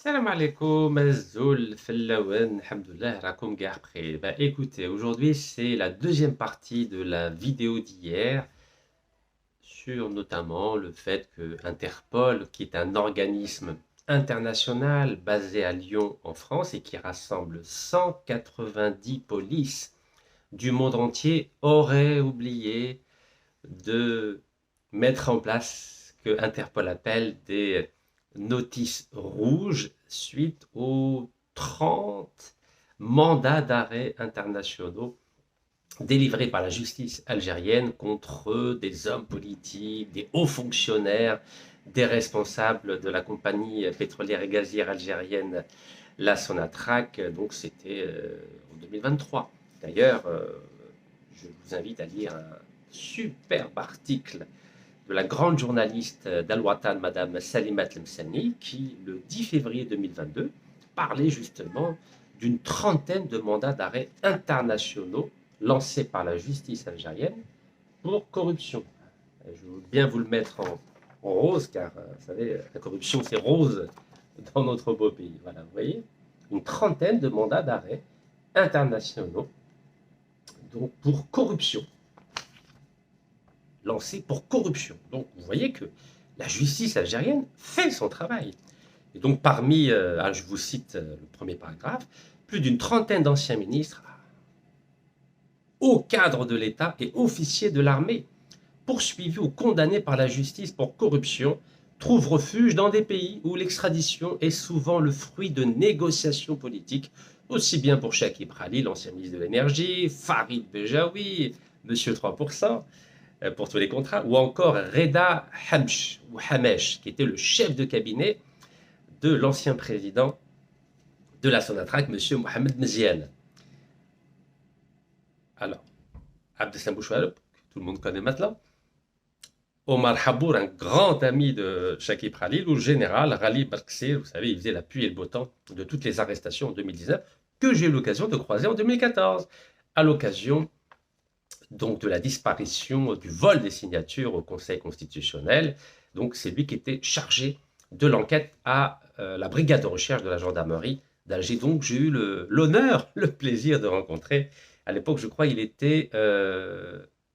Salam alaikum, Azul, Fellawen, Alhamdoulilah, Rakoum Garpré. Écoutez, aujourd'hui c'est la deuxième partie de la vidéo d'hier sur notamment le fait que Interpol, qui est un organisme international basé à Lyon en France et qui rassemble 190 polices du monde entier, aurait oublié de mettre en place ce que Interpol appelle des notices rouges suite aux 30 mandats d'arrêt internationaux délivrés par la justice algérienne contre des hommes politiques, des hauts fonctionnaires, des responsables de la compagnie pétrolière et gazière algérienne, la Sonatrach. Donc c'était en 2023. D'ailleurs, je vous invite à lire un superbe article de la grande journaliste d'Al-Watan, Madame Salima Tlemceni, qui, le 10 février 2022, parlait justement d'une trentaine de mandats d'arrêt internationaux lancés par la justice algérienne pour corruption. Je veux bien vous le mettre en rose, car vous savez, la corruption c'est rose dans notre beau pays. Voilà, vous voyez, une trentaine de mandats d'arrêt internationaux donc pour corruption, lancé pour corruption. Donc vous voyez que la justice algérienne fait son travail. Et donc parmi, je vous cite le premier paragraphe, plus d'une trentaine d'anciens ministres, hauts cadres de l'État et officiers de l'armée, poursuivis ou condamnés par la justice pour corruption, trouvent refuge dans des pays où l'extradition est souvent le fruit de négociations politiques, aussi bien pour Chakib Khalil, l'ancien ministre de l'énergie, Farid Bejaoui, monsieur 3%, pour tous les contrats, ou encore Reda Hamsh, ou Hamesh, qui était le chef de cabinet de l'ancien président de la Sonatrach, M. Mohamed Meziane. Alors, Abdeslam Bouchoualeb, que tout le monde connaît maintenant, Omar Habour, un grand ami de Chakib Khalil, ou le général Rali Barksir, vous savez, il faisait la pluie et le beau temps de toutes les arrestations en 2019, que j'ai eu l'occasion de croiser en 2014, à l'occasion donc de la disparition, du vol des signatures au Conseil constitutionnel. Donc c'est lui qui était chargé de l'enquête à la brigade de recherche de la gendarmerie d'Alger. Donc j'ai eu l'honneur, le plaisir de rencontrer. À l'époque, je crois, il était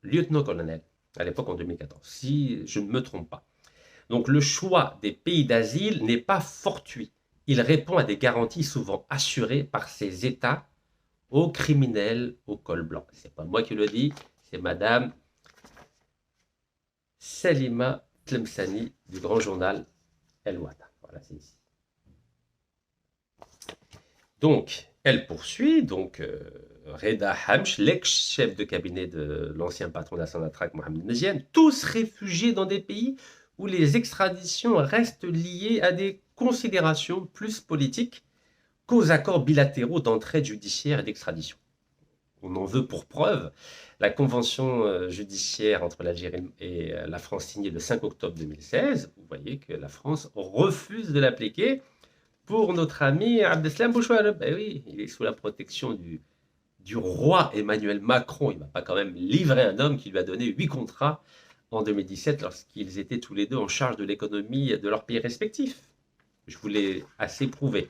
lieutenant-colonel, à l'époque en 2014, si je ne me trompe pas. Donc le choix des pays d'asile n'est pas fortuit. Il répond à des garanties souvent assurées par ces États aux criminels au col blanc. C'est pas moi qui le dis, c'est Madame Salima Tlemceni du grand journal El Watan. Voilà, c'est ici. Donc, elle poursuit, donc Reda Hamsh, l'ex-chef de cabinet de l'ancien patron de la Sonatrach, Mohamed Meziane, tous réfugiés dans des pays où les extraditions restent liées à des considérations plus politiques qu'aux accords bilatéraux d'entraide judiciaire et d'extradition. On en veut pour preuve la convention judiciaire entre l'Algérie et la France signée le 5 octobre 2016. Vous voyez que la France refuse de l'appliquer pour notre ami Abdeslam Bouchoualeb. Eh oui, il est sous la protection du roi Emmanuel Macron. Il ne va pas quand même livrer un homme qui lui a donné 8 contrats en 2017 lorsqu'ils étaient tous les deux en charge de l'économie de leurs pays respectifs. Je vous l'ai assez prouvé.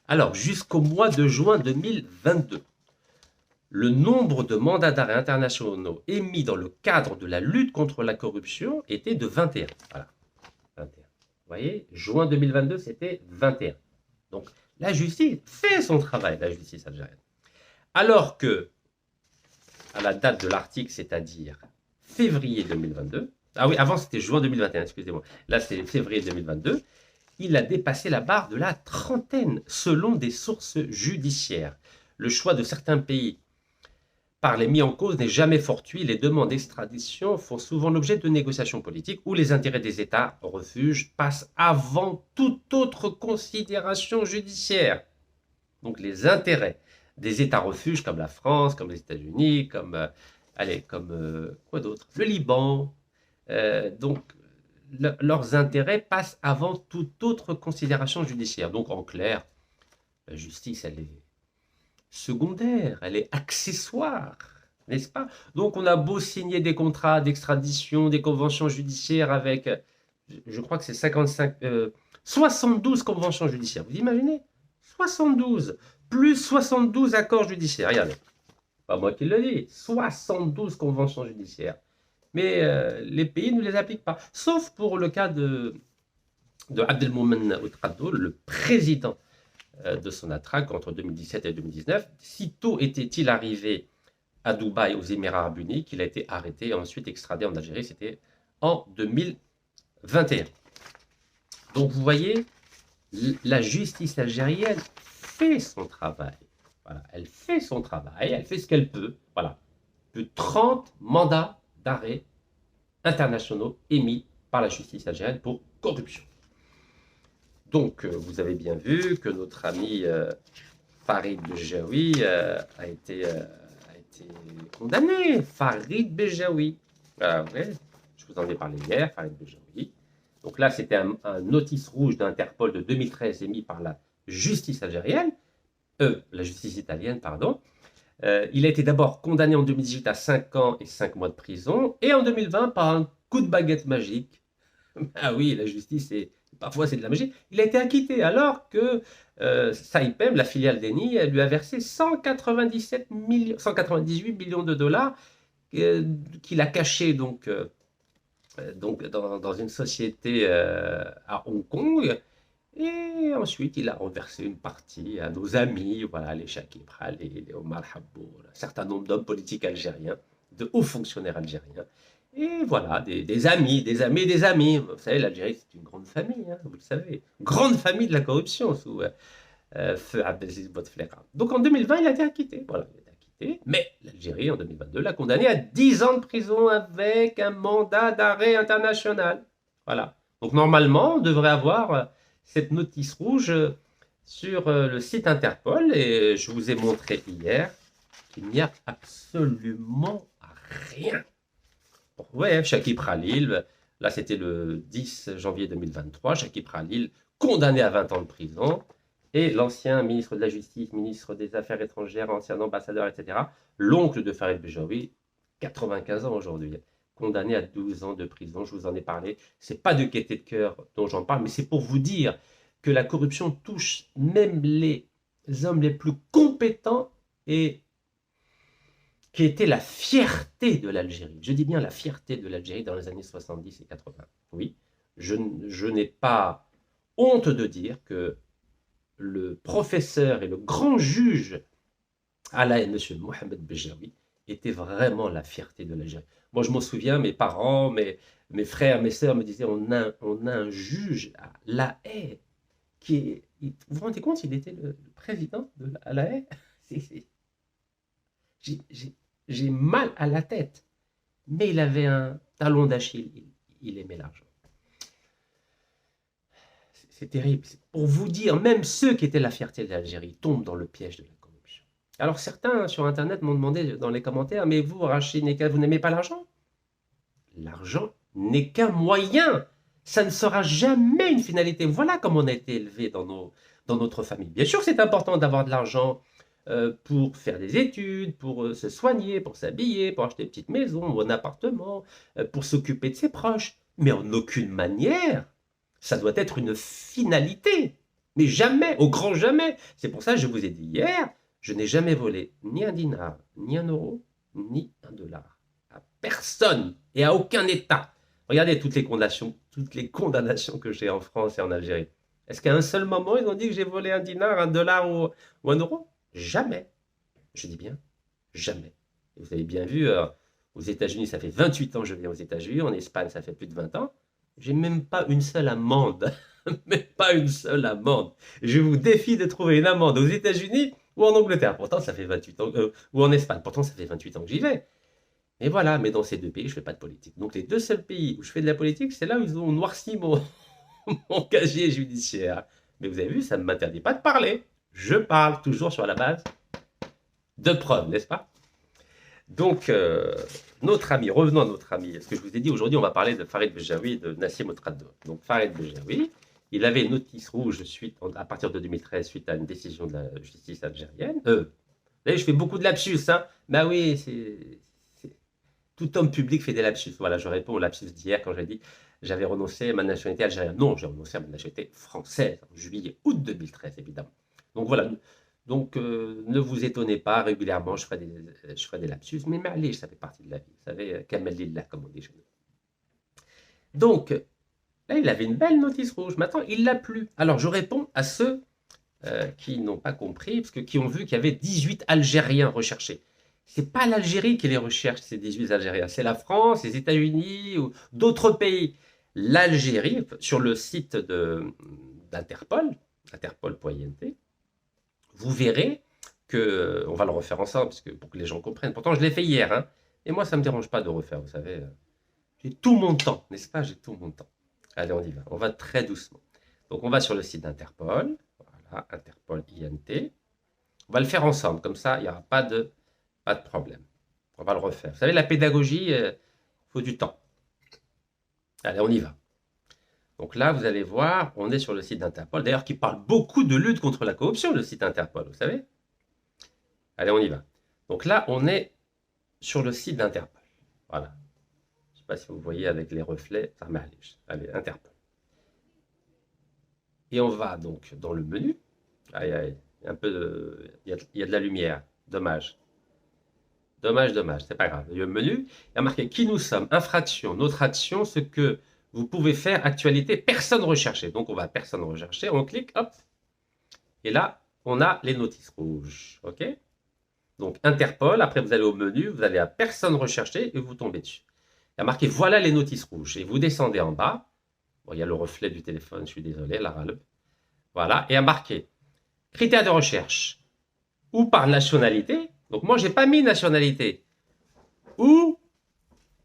Alors, jusqu'au mois de juin 2022, le nombre de mandats d'arrêt internationaux émis dans le cadre de la lutte contre la corruption était de 21. Voilà, 21. Vous voyez, juin 2022, c'était 21. Donc, la justice fait son travail, la justice algérienne. Alors que, à la date de l'article, c'est-à-dire février 2022, ah oui, avant c'était juin 2021, excusez-moi, là c'est février 2022, il a dépassé la barre de la trentaine, selon des sources judiciaires. Le choix de certains pays par les mis en cause n'est jamais fortuit. Les demandes d'extradition font souvent l'objet de négociations politiques où les intérêts des États refuges passent avant toute autre considération judiciaire. Donc les intérêts des États refuges comme la France, comme les États-Unis, comme quoi d'autre, le Liban. Donc leurs intérêts passent avant toute autre considération judiciaire. Donc en clair, la justice, elle est secondaire, elle est accessoire, n'est-ce pas? Donc on a beau signer des contrats d'extradition, des conventions judiciaires avec, je crois que c'est 72 conventions judiciaires, vous imaginez? 72, plus 72 accords judiciaires, regardez. Pas moi qui le dis, 72 conventions judiciaires. Mais les pays ne les appliquent pas, sauf pour le cas de Abdelmoumen Ouattara, le président de Sonatrach entre 2017 et 2019. Sitôt était-il arrivé à Dubaï, aux Émirats Arabes Unis, qu'il a été arrêté et ensuite extradé en Algérie. C'était en 2021. Donc vous voyez, la justice algérienne fait son travail. Voilà, elle fait son travail, elle fait ce qu'elle peut. Voilà. Plus de 30 mandats d'arrêt internationaux émis par la justice algérienne pour corruption. Donc, vous avez bien vu que notre ami Farid Bejaoui a été condamné. Farid Bejaoui. Voilà, ouais, je vous en ai parlé hier, Farid Bejaoui. Donc là, c'était un notice rouge d'Interpol de 2013 émis par la justice algérienne, la justice italienne, pardon. Il a été d'abord condamné en 2018 à 5 ans et 5 mois de prison, et en 2020 par un coup de baguette magique. Ah oui, la justice, parfois c'est de la magie. Il a été acquitté alors que Saipem, la filiale d'Eni, lui a versé 198 millions de dollars qu'il a cachés donc dans une société à Hong Kong. Et ensuite, il a reversé une partie à nos amis, voilà, les Chakib Khalil, les Omar Habbour, un certain nombre d'hommes politiques algériens, de hauts fonctionnaires algériens. Et voilà, des amis, des amis, des amis. Vous savez, l'Algérie, c'est une grande famille, hein, vous le savez. Grande famille de la corruption sous feu Abdelaziz Bouteflika. Donc en 2020, il a été acquitté. Voilà, il a été acquitté. Mais l'Algérie, en 2022, l'a condamné à 10 ans de prison avec un mandat d'arrêt international. Voilà. Donc normalement, on devrait avoir cette notice rouge sur le site Interpol. Et je vous ai montré hier qu'il n'y a absolument rien. Ouais, Chakib Khalil, là c'était le 10 janvier 2023, Chakib Khalil condamné à 20 ans de prison, et l'ancien ministre de la Justice, ministre des Affaires étrangères, ancien ambassadeur, etc., l'oncle de Farid Bejaoui, 95 ans aujourd'hui, condamné à 12 ans de prison, je vous en ai parlé. C'est pas de gaieté de cœur dont j'en parle, mais c'est pour vous dire que la corruption touche même les hommes les plus compétents et qui était la fierté de l'Algérie. Je dis bien la fierté de l'Algérie dans les années 70 et 80. Oui, je n'ai pas honte de dire que le professeur et le grand juge à la haine, M. Mohamed Bejaoui, était vraiment la fierté de l'Algérie. Moi, je m'en souviens, mes parents, mes frères, mes sœurs me disaient, on a un juge à La Haye qui est... Vous vous rendez compte, il était le président de La Haye. J'ai mal à la tête. Mais il avait un talon d'Achille. Il aimait l'argent. C'est terrible. Pour vous dire, même ceux qui étaient la fierté de l'Algérie tombent dans le piège de la corruption. Alors certains sur Internet m'ont demandé dans les commentaires, mais vous, Rachid Neka, vous n'aimez pas l'argent? L'argent n'est qu'un moyen. Ça ne sera jamais une finalité. Voilà comment on a été élevé dans notre famille. Bien sûr, c'est important d'avoir de l'argent pour faire des études, pour se soigner, pour s'habiller, pour acheter une petite maison ou un appartement, pour s'occuper de ses proches. Mais en aucune manière, ça doit être une finalité. Mais jamais, au grand jamais. C'est pour ça que je vous ai dit hier, je n'ai jamais volé ni un dinar, ni un euro, ni un dollar. À personne et à aucun État. Regardez toutes les condamnations que j'ai en France et en Algérie. Est-ce qu'à un seul moment, ils ont dit que j'ai volé un dinar, un dollar ou un euro? Jamais. Je dis bien, jamais. Et vous avez bien vu, aux États-Unis, ça fait 28 ans que je viens aux États-Unis. En Espagne, ça fait plus de 20 ans. J'ai même pas une seule amende. Même pas une seule amende. Je vous défie de trouver une amende aux États-Unis ou en Angleterre. Pourtant, ça fait 28 ans, ou en Espagne. Pourtant, ça fait 28 ans que j'y vais. Mais voilà, mais dans ces deux pays, je ne fais pas de politique. Donc les deux seuls pays où je fais de la politique, c'est là où ils ont noirci mon casier judiciaire. Mais vous avez vu, ça ne m'interdit pas de parler. Je parle toujours sur la base de preuves, n'est-ce pas? Donc, notre ami, revenons à notre ami. Ce que je vous ai dit, aujourd'hui, on va parler de Farid Bejaoui et de Nassim Ouattara. Donc, Farid Bejaoui, il avait une notice rouge à partir de 2013 suite à une décision de la justice algérienne. Vous voyez, je fais beaucoup de lapsus, hein. Bah oui, tout homme public fait des lapsus. Voilà, je réponds au lapsus d'hier quand j'ai dit j'avais renoncé à ma nationalité algérienne. Non, j'ai renoncé à ma nationalité française en juillet-août 2013, évidemment. Donc voilà. Donc ne vous étonnez pas, régulièrement, je ferai des lapsus, mais allez, ça fait partie de la vie. Vous savez, Kamel Lillah, comme on dit chez nous. Donc, là, il avait une belle notice rouge. Maintenant, il l'a plus. Alors, je réponds à ceux qui n'ont pas compris, parce que qui ont vu qu'il y avait 18 Algériens recherchés. C'est pas l'Algérie qui les recherche, ces 18 Algériens. C'est la France, les États-Unis ou d'autres pays. L'Algérie, sur le site d'Interpol, interpol.int, vous verrez que, on va le refaire ensemble, parce que, pour que les gens comprennent. Pourtant, je l'ai fait hier, hein, et moi, ça ne me dérange pas de refaire, vous savez. J'ai tout mon temps, n'est-ce pas? J'ai tout mon temps. Allez, on y va. On va très doucement. Donc, on va sur le site d'Interpol. Voilà, Interpol INT. On va le faire ensemble, comme ça, il n'y aura pas de problème. On va le refaire. Vous savez, la pédagogie, il faut du temps. Allez, on y va. Donc là, vous allez voir, on est sur le site d'Interpol, d'ailleurs, qui parle beaucoup de lutte contre la corruption, le site Interpol, vous savez? Allez, on y va. Donc là, on est sur le site d'Interpol. Voilà. Je ne sais pas si vous voyez avec les reflets. Allez, Interpol. Et on va donc dans le menu. Aïe, aïe, il y a de la lumière. Dommage. Dommage, c'est pas grave. Il y a le menu, il y a marqué qui nous sommes, infraction, notre action, ce que vous pouvez faire, actualité, personne recherchée. Donc on va à personne recherchée, on clique, hop. Et là, on a les notices rouges. OK? Donc Interpol, après vous allez au menu, vous allez à personne recherchée et vous tombez dessus. Il y a marqué voilà les notices rouges. Et vous descendez en bas. Bon, il y a le reflet du téléphone, je suis désolé, la râle. Voilà, et il y a marqué critères de recherche ou par nationalité. Donc moi, j'ai pas mis nationalité. Ou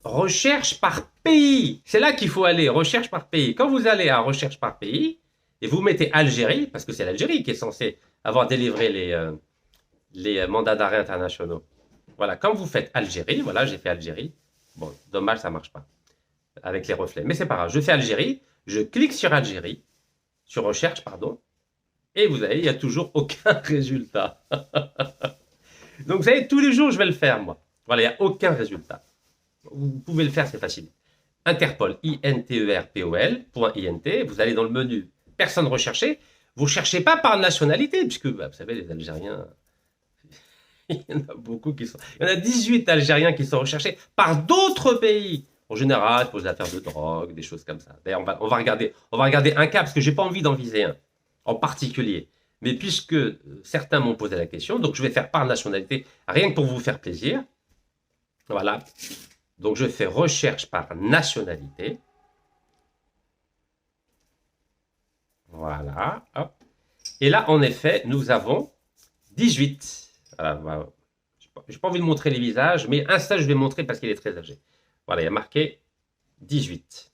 recherche par pays. C'est là qu'il faut aller, recherche par pays. Quand vous allez à recherche par pays, et vous mettez Algérie, parce que c'est l'Algérie qui est censée avoir délivré les mandats d'arrêt internationaux. Voilà, quand vous faites Algérie, voilà, j'ai fait Algérie. Bon, dommage, ça marche pas avec les reflets. Mais c'est pas grave, je fais Algérie, je clique sur Algérie, sur recherche, pardon, et vous avez, il n'y a toujours aucun résultat. Donc, vous savez, tous les jours, je vais le faire, moi. Voilà, il n'y a aucun résultat. Vous pouvez le faire, c'est facile. Interpol, interpol.int, vous allez dans le menu personne recherchée. Vous ne cherchez pas par nationalité, puisque, vous savez, les Algériens, il y en a beaucoup qui sont... Il y en a 18 Algériens qui sont recherchés par d'autres pays. En général, pour des affaires de drogue, des choses comme ça. D'ailleurs, on va regarder un cas, parce que je n'ai pas envie d'en viser un en particulier. Mais puisque certains m'ont posé la question, donc je vais faire par nationalité, rien que pour vous faire plaisir. Voilà. Donc je fais recherche par nationalité. Voilà. Hop. Et là, en effet, nous avons 18. Voilà. Je n'ai pas envie de montrer les visages, mais un seul, je vais montrer parce qu'il est très âgé. Voilà, il y a marqué 18.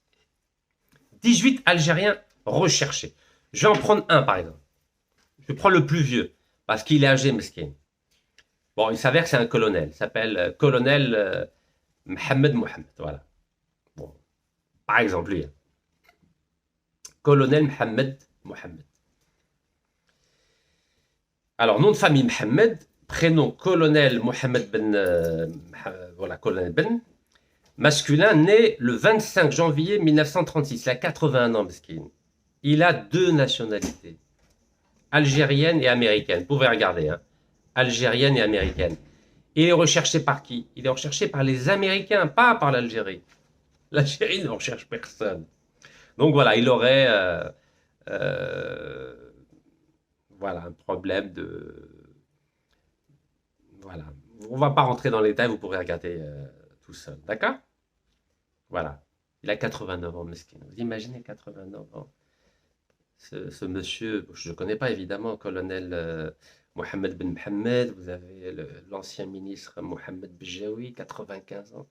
18 Algériens recherchés. Je vais en prendre un, par exemple. Je prends le plus vieux, parce qu'il est âgé, mesquin. Bon, il s'avère que c'est un colonel. Il s'appelle colonel Mohamed. Voilà. Bon, par exemple, lui. Colonel Mohamed. Alors, nom de famille Mohamed, prénom colonel Mohamed Ben. Voilà, colonel Ben. Masculin, né le 25 janvier 1936. Il a 81 ans, mesquin. Il a 2 nationalités. Algérienne et américaine. Vous pouvez regarder, hein. Algérienne et américaine. Et il est recherché par qui? Il est recherché par les Américains, pas par l'Algérie. L'Algérie ne recherche personne. Donc voilà, il aurait voilà, un problème de... Voilà. On ne va pas rentrer dans les détails, vous pourrez regarder tout seul. D'accord? Voilà. Il a 89 ans, mesquin. Vous imaginez 89 ans? Ce monsieur, je ne connais pas évidemment, colonel Mohamed Ben Mohamed, vous avez l'ancien ministre Mohamed Bejaoui, 95 ans.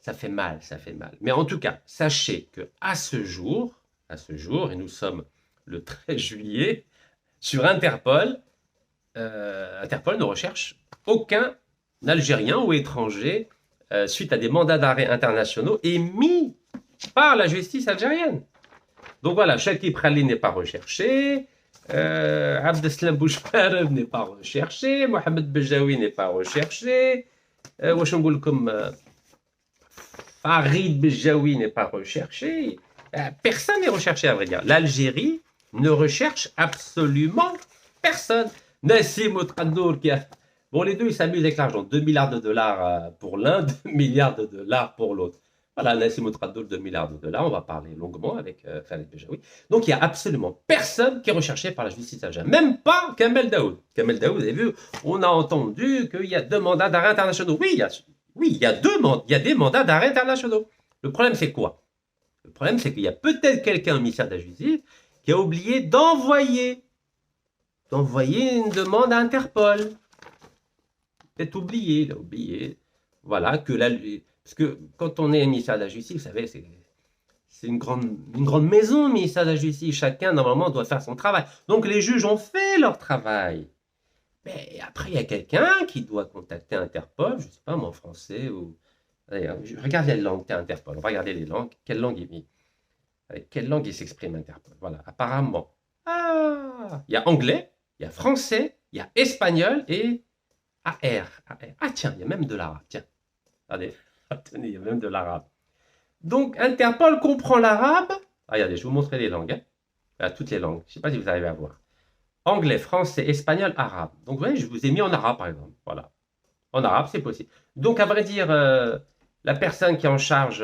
Ça fait mal, ça fait mal. Mais en tout cas, sachez qu'à ce jour, et nous sommes le 13 juillet, sur Interpol, Interpol ne recherche aucun Algérien ou étranger suite à des mandats d'arrêt internationaux émis par la justice algérienne. Donc voilà, Chakib Khalil n'est pas recherché, Abdeslam Bouchfareb n'est pas recherché, Mohamed Bejaoui n'est pas recherché, Farid Bejaoui n'est pas recherché. Personne n'est recherché, à vrai dire. L'Algérie ne recherche absolument personne. Nassim Ouattara qui a... Bon, les deux, ils s'amusent avec l'argent. 2 milliards de dollars pour l'un, 2 milliards de dollars pour l'autre. Voilà, Nassim Ouattara, 2 milliards de dollars. On va parler longuement avec Farid Bejaoui. Donc, il n'y a absolument personne qui est recherché par la justice algérienne. Même pas Kamel Daoud. Kamel Daoud, vous avez vu, on a entendu qu'il y a 2 mandats d'arrêt internationaux. Oui, il y a des mandats d'arrêt internationaux. Le problème, c'est quoi? Le problème, c'est qu'il y a peut-être quelqu'un au ministère de la Justice qui a oublié d'envoyer une demande à Interpol. Peut-être oublié, il a oublié. Voilà, parce que quand on est au ministère de la Justice, vous savez, c'est une grande maison, le ministère de la Justice. Chacun, normalement, doit faire son travail. Donc, les juges ont fait leur travail. Mais après, il y a quelqu'un qui doit contacter Interpol, je ne sais pas, moi, en français ou... Regarde les langues, Interpol. On va regarder les langues. Quelle langue il vit? Avec quelle langue il s'exprime, Interpol? Voilà, apparemment. Ah, il y a anglais, il y a français, il y a espagnol et AR. Ah tiens, il y a même de l'arabe. Tiens, regardez, tenez, il y a même de l'arabe. Donc, Interpol comprend l'arabe. Ah, regardez, je vais vous montrer les langues. Toutes les langues. Je ne sais pas si vous arrivez à voir. Anglais, français, espagnol, arabe. Donc, vous voyez, je vous ai mis en arabe, par exemple. Voilà. En arabe, c'est possible. Donc, à vrai dire, la personne qui est en charge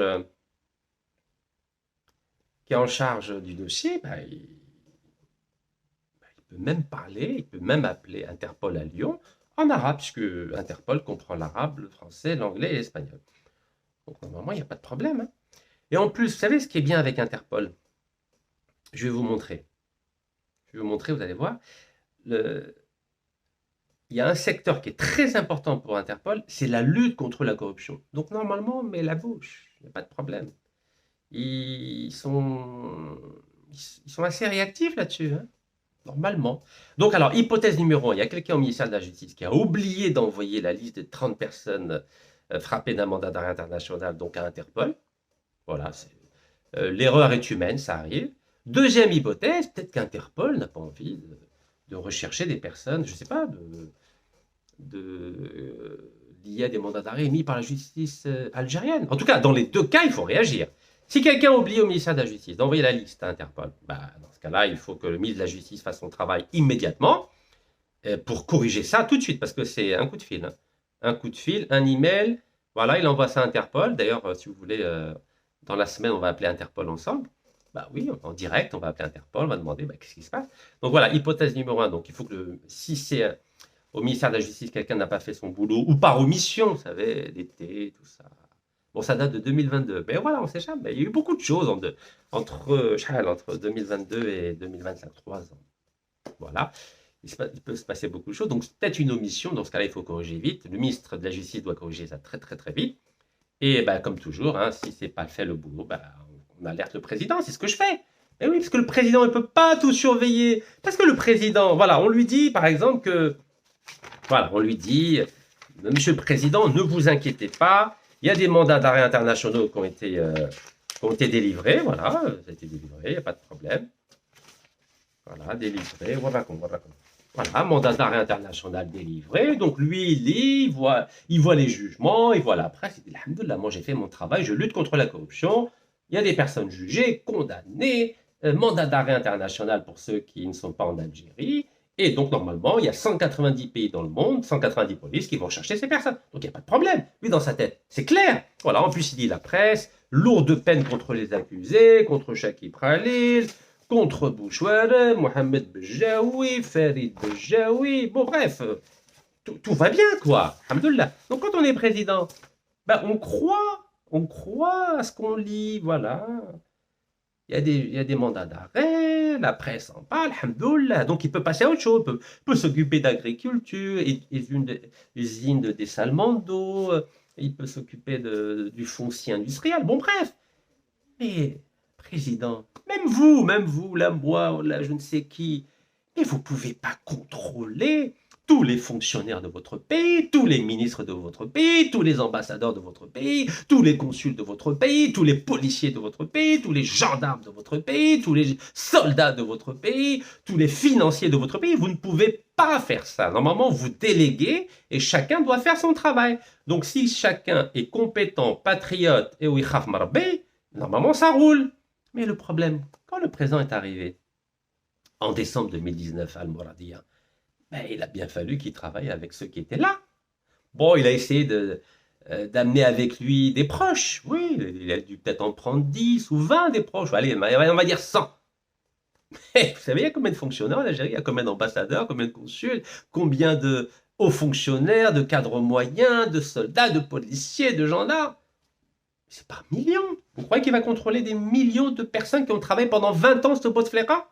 du dossier, il peut même parler, il peut même appeler Interpol à Lyon en arabe, puisque Interpol comprend l'arabe, le français, l'anglais et l'espagnol. Donc, normalement, il n'y a pas de problème. Hein. Et en plus, vous savez ce qui est bien avec Interpol? Je vais vous montrer. Vous allez voir. Il y a un secteur qui est très important pour Interpol, c'est la lutte contre la corruption. Donc, normalement, mais la bouche, il n'y a pas de problème. Ils sont assez réactifs là-dessus, hein, normalement. Donc, alors, hypothèse numéro 1, il y a quelqu'un au ministère de la Justice qui a oublié d'envoyer la liste des 30 personnes frappées d'un mandat d'arrêt international, donc à Interpol. Voilà, l'erreur est humaine, ça arrive. Deuxième hypothèse, peut-être qu'Interpol n'a pas envie de rechercher des personnes, je ne sais pas, liées à des mandats d'arrêt émis par la justice algérienne. En tout cas, dans les deux cas, il faut réagir. Si quelqu'un oublie au ministère de la Justice d'envoyer la liste à Interpol, dans ce cas-là, il faut que le ministre de la Justice fasse son travail immédiatement pour corriger ça tout de suite, parce que c'est un coup de fil. Hein. Un coup de fil, un email, voilà, il envoie ça à Interpol. D'ailleurs, si vous voulez, dans la semaine, on va appeler Interpol ensemble. Oui, en direct, on va appeler Interpol, on va demander qu'est-ce qui se passe. Donc voilà, hypothèse numéro 1. Donc il faut que si c'est au ministère de la Justice, quelqu'un n'a pas fait son boulot, ou par omission, vous savez, l'été, tout ça. Bon, ça date de 2022. Mais voilà, on sait jamais. Il y a eu beaucoup de choses entre 2022 et 2025, 3 ans. Voilà. Il peut se passer beaucoup de choses. Donc, peut-être une omission. Dans ce cas-là, il faut corriger vite. Le ministre de la Justice doit corriger ça très, très, très vite. Et comme toujours, si ce n'est pas fait le boulot, on alerte le président. C'est ce que je fais. Mais oui, parce que le président ne peut pas tout surveiller. Parce que le président, voilà, on lui dit, par exemple, Monsieur le Président, ne vous inquiétez pas, il y a des mandats d'arrêt internationaux qui ont été délivrés, voilà, ça a été délivré, il n'y a pas de problème. Voilà, délivré, voilà, mandat d'arrêt international délivré, donc lui, il lit, il voit les jugements, il voit la presse, il dit, alhamdoulilah, moi j'ai fait mon travail, je lutte contre la corruption, il y a des personnes jugées, condamnées, mandat d'arrêt international pour ceux qui ne sont pas en Algérie. Et donc, normalement, il y a 190 pays dans le monde, 190 polices qui vont chercher ces personnes. Donc, il n'y a pas de problème. Lui, dans sa tête, c'est clair. Voilà, en plus, il dit la presse, lourde peine contre les accusés, contre Chakib Khalil, contre Bouchouarem, Mohamed Bejaoui, Farid Bejaoui. Bon, bref, tout va bien, quoi. Alhamdoulilah. Donc, quand on est président, on croit à ce qu'on lit, voilà. Il y a des mandats d'arrêt, la presse en parle, alhamdoulilah. Donc, il peut passer à autre chose. Il peut s'occuper d'agriculture, usine de dessalement d'eau, il peut s'occuper du foncier industriel. Bon, bref. Mais, président, même vous, là, moi, là, je ne sais qui, mais vous ne pouvez pas contrôler tous les fonctionnaires de votre pays, tous les ministres de votre pays, tous les ambassadeurs de votre pays, tous les consuls de votre pays, tous les policiers de votre pays, tous les gendarmes de votre pays, tous les soldats de votre pays, tous les financiers de votre pays. Vous ne pouvez pas faire ça. Normalement, vous déléguez et chacun doit faire son travail. Donc, si chacun est compétent, patriote et ouikhaf marabé, normalement, ça roule. Mais le problème, quand le président est arrivé en décembre 2019 à Al-Mouradia, ben, il a bien fallu qu'il travaille avec ceux qui étaient là. Bon, il a essayé d'amener avec lui des proches. Oui, il a dû peut-être en prendre 10 ou 20 des proches. Allez, on va dire 100. Mais vous savez, il y a combien de fonctionnaires en Algérie? Il y a combien d'ambassadeurs, combien de consuls, combien de hauts fonctionnaires, de cadres moyens, de soldats, de policiers, de gendarmes? C'est par millions. Vous croyez qu'il va contrôler des millions de personnes qui ont travaillé pendant 20 ans sur Bouteflika?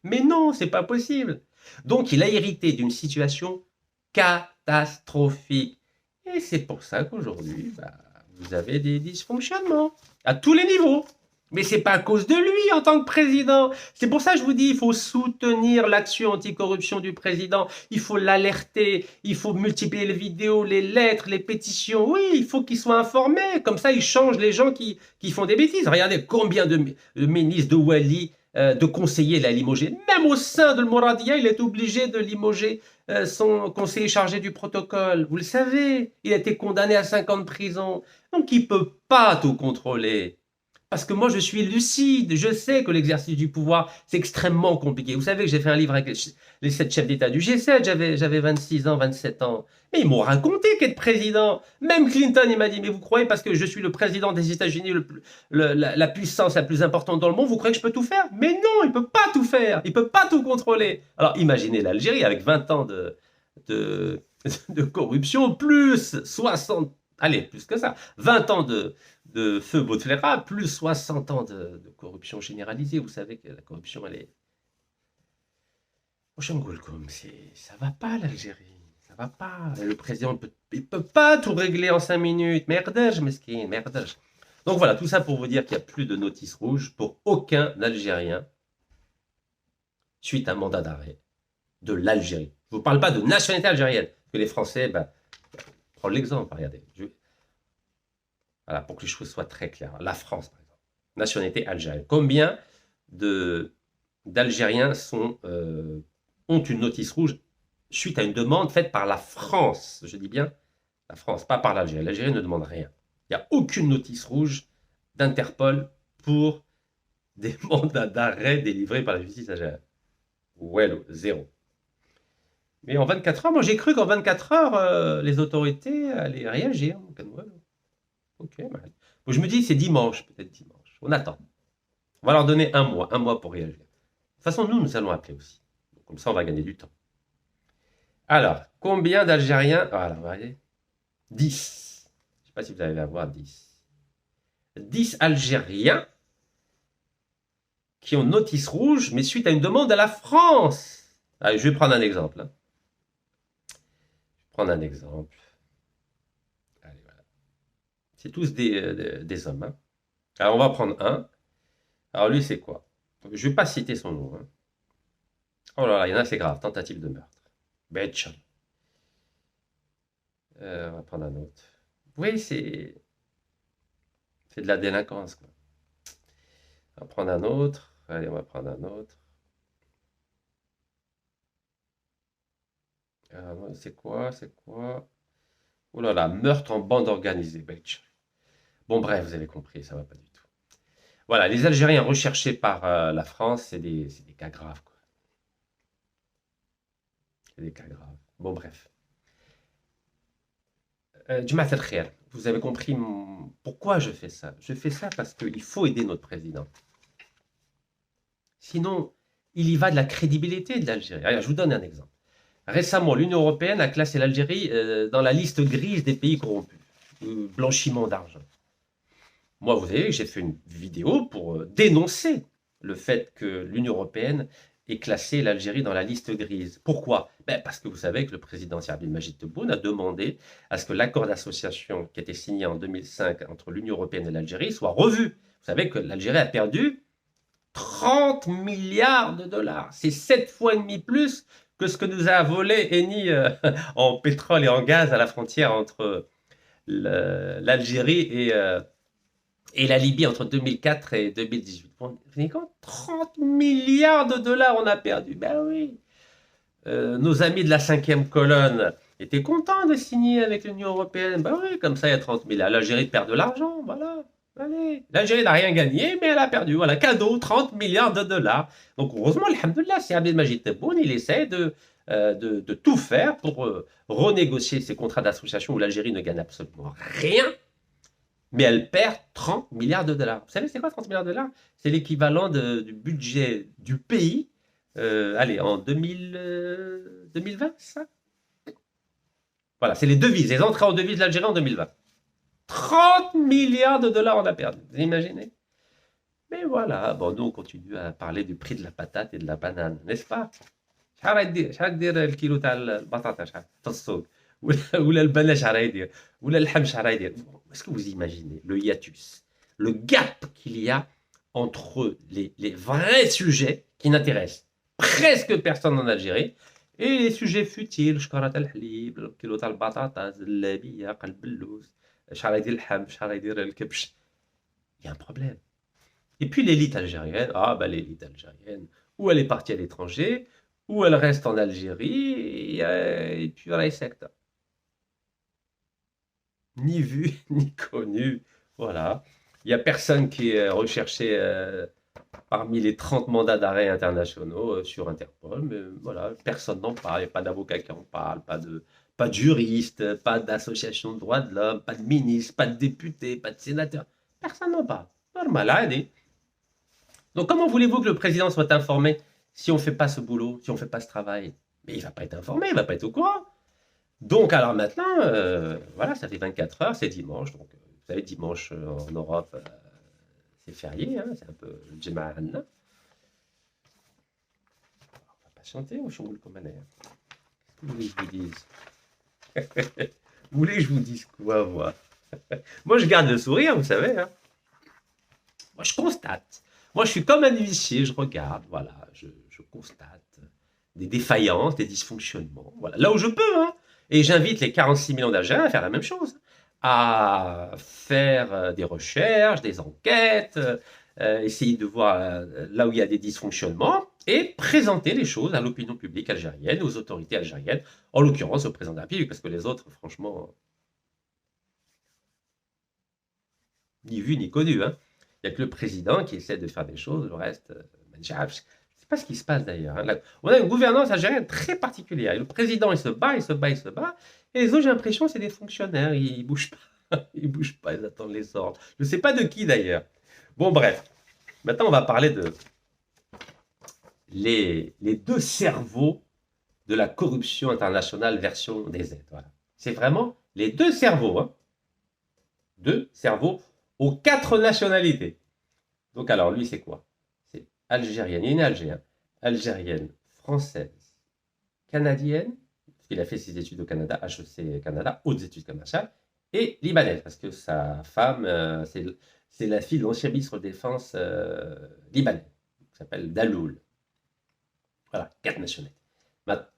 mais non, c'est pas possible. Donc, il a hérité d'une situation catastrophique. Et c'est pour ça qu'aujourd'hui, vous avez des dysfonctionnements à tous les niveaux. Mais c'est pas à cause de lui en tant que président. C'est pour ça que je vous dis, il faut soutenir l'action anticorruption du président. Il faut l'alerter. Il faut multiplier les vidéos, les lettres, les pétitions. Oui, il faut qu'il soit informé. Comme ça, il change les gens qui font des bêtises. Regardez combien de ministres de Wali, de conseillers il a limogé. Même au sein de Mouradia, il est obligé de limoger son conseiller chargé du protocole. Vous le savez, il a été condamné à 5 ans de prison. Donc, il ne peut pas tout contrôler. Parce que moi, je suis lucide. Je sais que l'exercice du pouvoir, c'est extrêmement compliqué. Vous savez que j'ai fait un livre avec les 7 chefs d'État du G7. J'avais 26 ans, 27 ans. Mais ils m'ont raconté qu'être président. Même Clinton, il m'a dit, mais vous croyez, parce que je suis le président des États-Unis, la puissance la plus importante dans le monde, vous croyez que je peux tout faire? Mais non, il ne peut pas tout faire. Il ne peut pas tout contrôler. Alors, imaginez l'Algérie avec 20 ans de corruption, plus 60, allez, plus que ça, 20 ans de feu Bouteflika, plus 60 ans de corruption généralisée. Vous savez que la corruption, elle est... Ça va pas l'Algérie, ça va pas. Le président, il peut pas tout régler en 5 minutes. Merdage, mesquine, merdage. Donc voilà, tout ça pour vous dire qu'il n'y a plus de notice rouge pour aucun Algérien suite à un mandat d'arrêt de l'Algérie. Je ne vous parle pas de nationalité algérienne, parce que les Français, prends l'exemple, regardez. Voilà, pour que les choses soient très claires. La France, par exemple, nationalité algérienne. Combien d'Algériens ont une notice rouge suite à une demande faite par la France? Je dis bien la France, pas par l'Algérie. L'Algérie ne demande rien. Il n'y a aucune notice rouge d'Interpol pour des mandats d'arrêt délivrés par la justice algérienne. Well, zéro. Mais en 24 heures, moi j'ai cru qu'en 24 heures, les autorités allaient réagir. Ok, mal. Bon, je me dis c'est dimanche, peut-être dimanche. On attend. On va leur donner un mois pour réagir. De toute façon, nous allons appeler aussi. Donc, comme ça, on va gagner du temps. Alors, combien d'Algériens? Voilà, vous voyez 10. Je ne sais pas si vous allez avoir 10. 10 Algériens qui ont notice rouge, mais suite à une demande à la France. Allez, je vais prendre un exemple. Hein. Je vais prendre un exemple. Allez, voilà. C'est tous des hommes. Hein. Alors, on va prendre un. Alors, lui, c'est quoi? Je ne vais pas citer son nom. Hein. Oh là là, il y en a, c'est grave. Tentative de meurtre. Betchal. On va prendre un autre. Oui, c'est de la délinquance. Quoi. On va prendre un autre. Allez, on va prendre un autre. C'est quoi? Oh là là, meurtre en bande organisée. Betchal. Bon, bref, vous avez compris, ça ne va pas du tout. Voilà, les Algériens recherchés par la France, c'est des cas graves. Quoi. C'est des cas graves. Bon, bref. Jamaat al-Khair, vous avez compris pourquoi je fais ça. Je fais ça parce qu'il faut aider notre président. Sinon, il y va de la crédibilité de l'Algérie. Alors, je vous donne un exemple. Récemment, l'Union européenne a classé l'Algérie dans la liste grise des pays corrompus. Blanchiment d'argent. Moi, vous savez, j'ai fait une vidéo pour dénoncer le fait que l'Union européenne ait classé l'Algérie dans la liste grise. Pourquoi? Parce que vous savez que le président Serbil Majid Tebboune a demandé à ce que l'accord d'association qui a été signé en 2005 entre l'Union européenne et l'Algérie soit revu. Vous savez que l'Algérie a perdu 30 milliards de dollars. C'est 7 fois et demi plus que ce que nous a volé Eni en pétrole et en gaz à la frontière entre l'Algérie et la Libye entre 2004 et 2018. Vous vous rendez compte, 30 milliards de dollars on a perdu. Ben oui. Nos amis de la cinquième colonne étaient contents de signer avec l'Union européenne. Ben oui, comme ça, il y a 30 milliards. L'Algérie perd de l'argent, voilà. Allez. L'Algérie n'a rien gagné, mais elle a perdu. Voilà, cadeau, 30 milliards de dollars. Donc, heureusement, alhamdoulilah, c'est Abdelmajid Tebboune, il essaie de tout faire pour renégocier ces contrats d'association où l'Algérie ne gagne absolument rien, mais elle perd 30 milliards de dollars. Vous savez, c'est quoi 30 milliards de dollars? C'est l'équivalent du budget du pays, allez, en 2020, ça? Voilà, c'est les devises, les entrées en devises de l'Algérie en 2020. 30 milliards de dollars on a perdu, vous imaginez? Mais voilà, bon, nous on continue à parler du prix de la patate et de la banane, n'est-ce pas? شحال دير الكيلو تاع البطاطا شحال في السوق ولا البنه شحال يدير ولا اللحم شحال يدير. Est-ce que vous imaginez le hiatus, le gap qu'il y a entre les vrais sujets qui n'intéressent presque personne en Algérie et les sujets futiles, شكارة الحليب, الكيلو تاع البطاطا, الزلابية, قلب اللوز, شحال يدير اللحم, شحال يدير الكبش. Il y a un problème. Et puis l'élite algérienne, l'élite algérienne, ou elle est partie à l'étranger, ou elle reste en Algérie, et puis voilà, secte. Ni vu, ni connu, voilà. Il n'y a personne qui est recherché parmi les 30 mandats d'arrêt internationaux sur Interpol, mais voilà, personne n'en parle, il n'y a pas d'avocat qui en parle, pas de juriste, pas d'association de droits de l'homme, pas de ministre, pas de député, pas de sénateur, personne n'en parle. Normal, allez. Donc comment voulez-vous que le président soit informé si on ne fait pas ce boulot, si on ne fait pas ce travail? Mais il ne va pas être informé, il ne va pas être au courant. Donc alors maintenant, voilà, ça fait 24 heures, c'est dimanche. Donc vous savez, dimanche en Europe, c'est férié, hein, c'est un peu le Jema'a Anna. On va patienter ou je vous le commande? Qu'est-ce que vous voulez que je vous dise? Vous voulez que je vous dise quoi, moi? Moi, je garde le sourire, vous savez. Hein. Moi, je constate. Moi, je suis comme un huissier, je regarde, voilà, je constate des défaillances, des dysfonctionnements, voilà, là où je peux, hein. Et j'invite les 46 millions d'Algériens à faire la même chose, à faire des recherches, des enquêtes, essayer de voir là où il y a des dysfonctionnements et présenter les choses à l'opinion publique algérienne, aux autorités algériennes, en l'occurrence au président de la République, parce que les autres, franchement, ni vu ni connu, hein. Il n'y a que le président qui essaie de faire des choses, le reste, je ne sais pas ce qui se passe d'ailleurs. Hein. On a une gouvernance algérienne très particulière. Et le président, il se bat, il se bat, il se bat. Et les autres, j'ai l'impression, c'est des fonctionnaires. Ils ne bougent pas. Ils ne bougent pas, ils attendent les ordres. Je ne sais pas de qui d'ailleurs. Bon, bref. Maintenant, on va parler de les deux cerveaux de la corruption internationale version des aides. Voilà. C'est vraiment les deux cerveaux. Hein. Deux cerveaux aux 4 nationalités. Donc alors, lui, c'est quoi? C'est algérienne, il est né algérien, algérienne, française, canadienne, parce qu'il a fait ses études au Canada, HEC Canada, hautes études commerciales, et libanaise, parce que sa femme, c'est la fille de l'ancien ministre de Défense libanais, qui s'appelle Daloul. Voilà, 4 nationalités.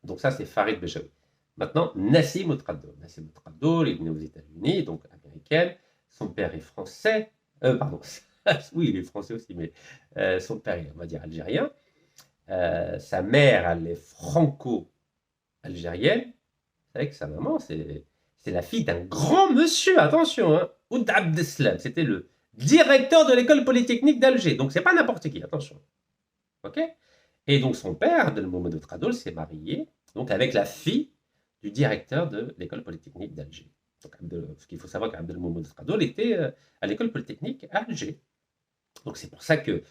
Donc ça, c'est Farid Bechaoui. Maintenant, Nassim Outraddo. Nassim Outraddo, il est né aux États-Unis, donc américaine. Son père est français. Pardon. Oui, il est français aussi, mais son père est, on va dire, algérien. Sa mère, elle est franco-algérienne. Vous savez que sa maman, c'est la fille d'un grand monsieur, attention, hein, Oud Abdeslam. C'était le directeur de l'école polytechnique d'Alger. Donc, c'est pas n'importe qui, attention. OK? Et donc, son père, Abdelmoumene Outradoul, s'est marié donc, avec la fille du directeur de l'école polytechnique d'Alger. Donc, ce qu'il faut savoir qu'Abdelmoumene Outradoul était à l'école polytechnique à Alger. Donc, c'est pour ça que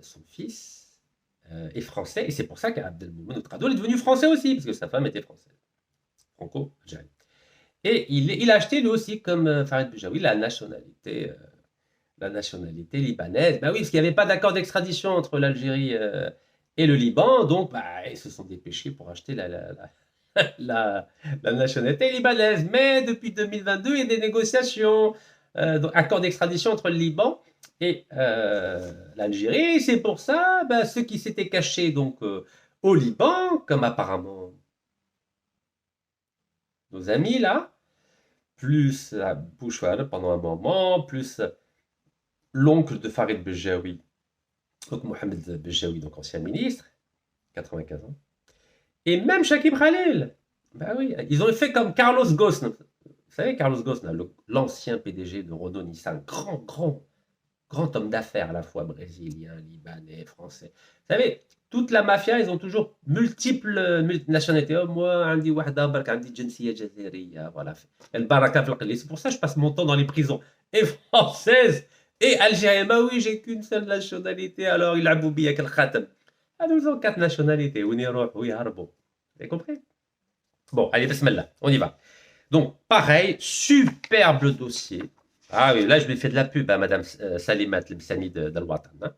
son fils est français, et c'est pour ça qu'Abdelmoumene Outradoul est devenu français aussi, parce que sa femme était française, franco-algérienne. Et il a acheté lui aussi, comme Farid Bechaoui, la nationalité libanaise. Ben oui, parce qu'il n'y avait pas d'accord d'extradition entre l'Algérie et le Liban, donc ils se sont dépêchés pour acheter la nationalité libanaise. Mais depuis 2022, il y a des négociations, donc accord d'extradition entre le Liban et l'Algérie. C'est pour ça, ceux qui s'étaient cachés donc Au Liban, comme apparemment nos amis là, plus Bouchouane pendant un moment, plus l'oncle de Farid Bejaoui, donc Mohamed Bejaoui, donc ancien ministre, 95 ans, et même Shakib Khalil. Ben oui, ils ont fait comme Carlos Ghosn. Vous savez, Carlos Ghosn, l'ancien PDG de Renault-Nissan, grand homme d'affaires à la fois brésilien, libanais, français. Vous savez, toute la mafia, ils ont toujours multiples nationalités. Oh, moi, عندي واحدة برك عندي جنسية جزائرية. Voilà. البركة في القليل. C'est pour ça que je passe mon temps dans les prisons. Et françaises et algériennes. Bah oui, j'ai qu'une seule nationalité. Alors, il a boubi avec le khatam. Ah, nous avons 4 nationalités. Où vous avez compris? Bon, allez, bismillah. On y va. Donc, pareil, superbe dossier. Ah oui, là, je lui fais de la pub à Madame Salimat Lemsani d'Al-Watan. Hein.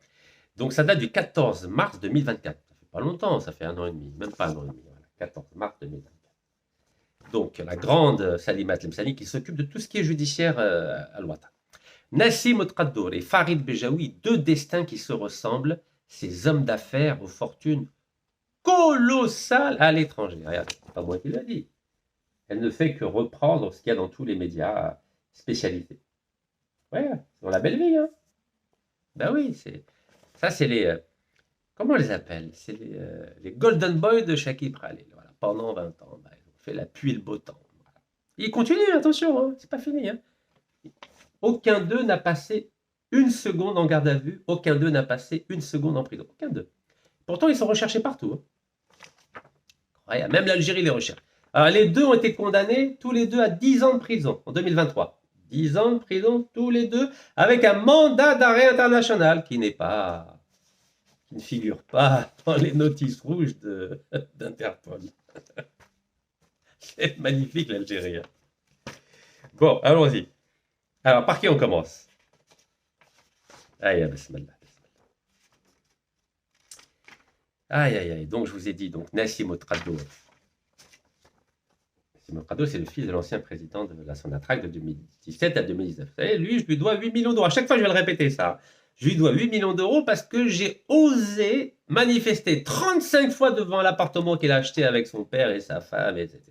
Donc, ça date du 14 mars 2024. Ça fait pas longtemps, ça fait 1 an et demi, même pas 1 an et demi. Voilà, 14 mars 2024. Donc, la grande Salimat Lemsani qui s'occupe de tout ce qui est judiciaire à Al-Watan. Nassim Otkaddour et Farid Bejaoui, deux destins qui se ressemblent, ces hommes d'affaires aux fortunes colossales à l'étranger. Regarde, c'est pas moi qui l'ai dit. Elle ne fait que reprendre ce qu'il y a dans tous les médias spécialisés. Ouais, c'est dans la belle vie, hein. Ben oui, ça c'est les... comment on les appelle? C'est les Golden Boys de Shakib Khalil. Voilà. Pendant 20 ans, ben, ils ont fait la pluie et le beau temps. Voilà. Ils continuent, attention, hein, c'est pas fini. Hein. Aucun d'eux n'a passé une seconde en garde à vue, aucun d'eux n'a passé une seconde en prison. Aucun d'eux. Pourtant, ils sont recherchés partout. Hein. Ouais, même l'Algérie les recherche. Alors, les deux ont été condamnés tous les deux à 10 ans de prison en 2023. 10 ans de prison tous les deux, avec un mandat d'arrêt international qui ne figure pas dans les notices rouges d'Interpol. C'est magnifique l'Algérie. Bon, allons-y. Alors, par qui on commence? Aïe, bismillah. Aïe. Donc, je vous ai dit, donc, Nassim Otkaddour. Nassim Otkaddour, c'est le fils de l'ancien président de la Sonatrach de 2017 à 2019. Vous savez, lui, je lui dois 8 millions d'euros. À chaque fois, je vais le répéter, ça. Je lui dois 8 millions d'euros parce que j'ai osé manifester 35 fois devant l'appartement qu'il a acheté avec son père et sa femme, etc.,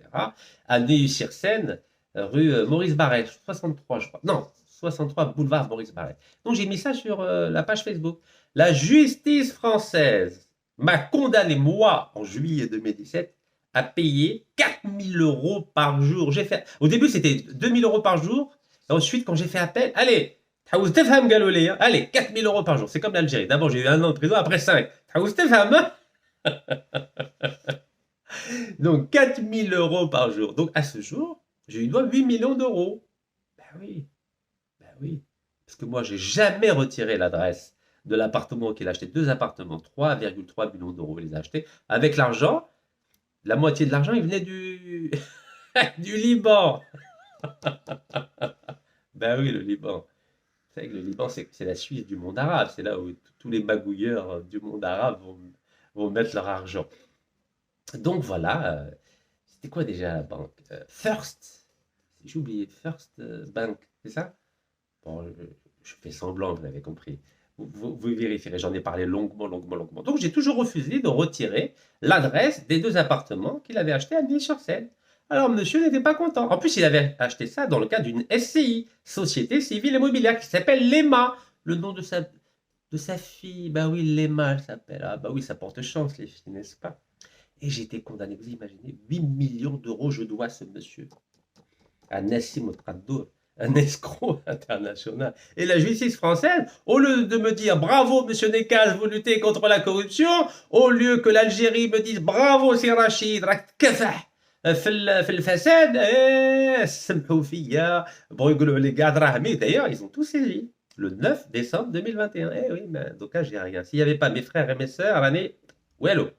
à Neuilly-sur-Seine, rue Maurice Barrès, 63, je crois. Non, 63 boulevard Maurice Barrès. Donc, j'ai mis ça sur la page Facebook. La justice française m'a condamné, moi, en juillet 2017, à payer 4 000 euros par jour. Au début, c'était 2 000 euros par jour. Et ensuite, quand j'ai fait appel, allez, allez, 4 000 euros par jour. C'est comme l'Algérie. D'abord, j'ai eu 1 an de prison, après 5. Donc, 4 000 euros par jour. Donc, à ce jour, je lui dois 8 millions d'euros. Ben oui. Parce que moi, j'ai jamais retiré l'adresse de l'appartement qu'il a acheté. 2 appartements, 3,3 millions d'euros, il les a achetés. Avec l'argent, la moitié de l'argent, il venait du Liban. Ben oui, le Liban. Vous savez que le Liban, c'est la Suisse du monde arabe. C'est là où tous les magouilleurs du monde arabe vont mettre leur argent. Donc voilà, c'était quoi déjà la banque? First, j'ai oublié, First Bank, c'est ça? Bon, je fais semblant, vous l'avez compris. Vous vérifierez, j'en ai parlé longuement. Donc j'ai toujours refusé de retirer l'adresse des 2 appartements qu'il avait achetés à Neuilly-sur-Seine. Alors monsieur n'était pas content. En plus, il avait acheté ça dans le cadre d'une SCI, Société Civile Immobilière, qui s'appelle l'EMA, le nom de sa fille. Bah oui, l'EMA, elle s'appelle. Ah bah oui, ça porte chance, les filles, n'est-ce pas? Et j'ai été condamné, vous imaginez, 8 millions d'euros je dois à ce monsieur, à Nassim Otkaddour, un escroc international. Et la justice française, au lieu de me dire bravo monsieur Nekaz, vous luttez contre la corruption, au lieu que l'Algérie me dise bravo c'est Rachid, في الفساد سمحوا فيا بغوا يقولوا علي كاع دراهمي. D'ailleurs, ils ont tous saisi le 9 décembre 2021. Eh oui, mais donc là, j'ai rien. S'il n'y avait pas mes frères et mes sœurs, l'année, wello.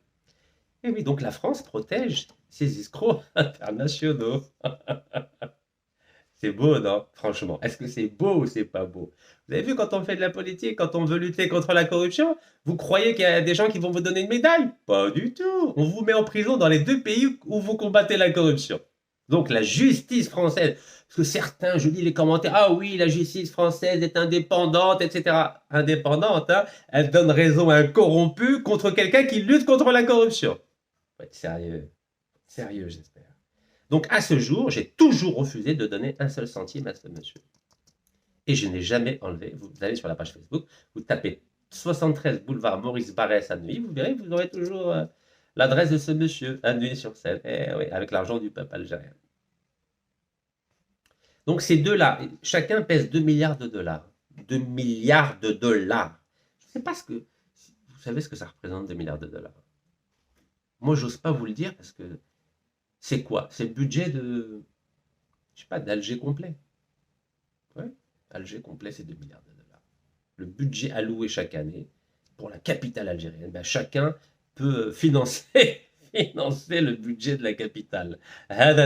Et oui, donc la France protège ses escrocs internationaux. C'est beau, non? Franchement, est-ce que c'est beau ou c'est pas beau? Vous avez vu, quand on fait de la politique, quand on veut lutter contre la corruption, vous croyez qu'il y a des gens qui vont vous donner une médaille? Pas du tout. On vous met en prison dans les 2 pays où vous combattez la corruption. Donc la justice française Parce que certains, je lis les commentaires, ah oui, la justice française est indépendante, etc. Indépendante, hein, elle donne raison à un corrompu contre quelqu'un qui lutte contre la corruption. Faut être sérieux. Sérieux, j'espère. Donc, à ce jour, j'ai toujours refusé de donner un seul centime à ce monsieur. Et je n'ai jamais enlevé. Vous allez sur la page Facebook, vous tapez 73 boulevard Maurice Barrès à Neuilly, vous verrez, vous aurez toujours l'adresse de ce monsieur à Neuilly-sur-Seine. Eh oui, avec l'argent du peuple algérien. Donc, ces deux-là, chacun pèse 2 milliards de dollars. 2 milliards de dollars. Je ne sais pas ce que. Vous savez ce que ça représente, 2 milliards de dollars. Moi, j'ose pas vous le dire parce que c'est quoi? C'est le budget de. Je sais pas, d'Alger complet. Ouais, Alger complet, c'est 2 milliards de dollars. Le budget alloué chaque année pour la capitale algérienne, ben, chacun peut financer, financer le budget de la capitale. Rien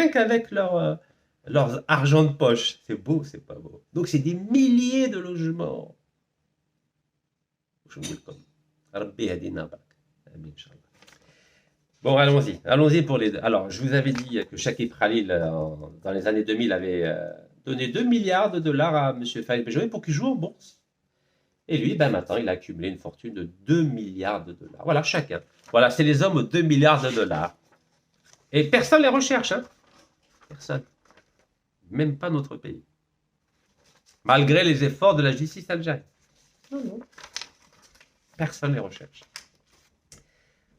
qu'avec leur argent de poche. C'est beau, c'est pas beau. Donc, c'est des milliers de logements. Bon, allons-y. Allons-y pour les deux. Alors, je vous avais dit que Shakib Khalil, dans les années 2000, avait donné 2 milliards de dollars à M. Faïd Bejoui pour qu'il joue en bourse. Et lui, ben maintenant, il a accumulé une fortune de 2 milliards de dollars. Voilà, chacun. Voilà, c'est les hommes aux 2 milliards de dollars. Et personne ne les recherche, hein. Personne. Même pas notre pays. Malgré les efforts de la justice algérienne. Non, non. Personne ne les recherche.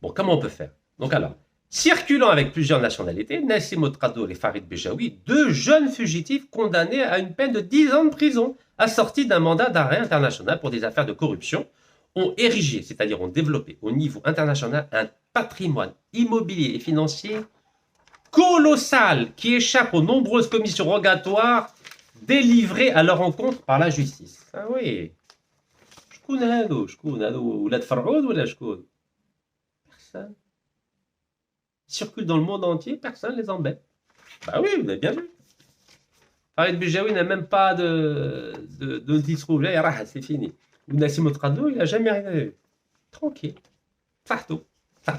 Bon, comment on peut faire? Donc alors, circulant avec plusieurs nationalités, Nassim Otradour et Farid Bejaoui, deux jeunes fugitifs condamnés à une peine de 10 ans de prison, assortis d'un mandat d'arrêt international pour des affaires de corruption, ont érigé, c'est-à-dire ont développé au niveau international un patrimoine immobilier et financier colossal qui échappe aux nombreuses commissions rogatoires délivrées à leur encontre par la justice. Ah oui. شكون هادو ولاد فرعون ولا شكون؟ Personne. Ils circulent dans le monde entier, personne ne les embête. Bah oui, vous avez bien vu. Farid Bejaoui n'a même pas de notice rouge. C'est fini. Ou Nassim Otradour, il n'a jamais rien vu. Tranquille. Partout. Il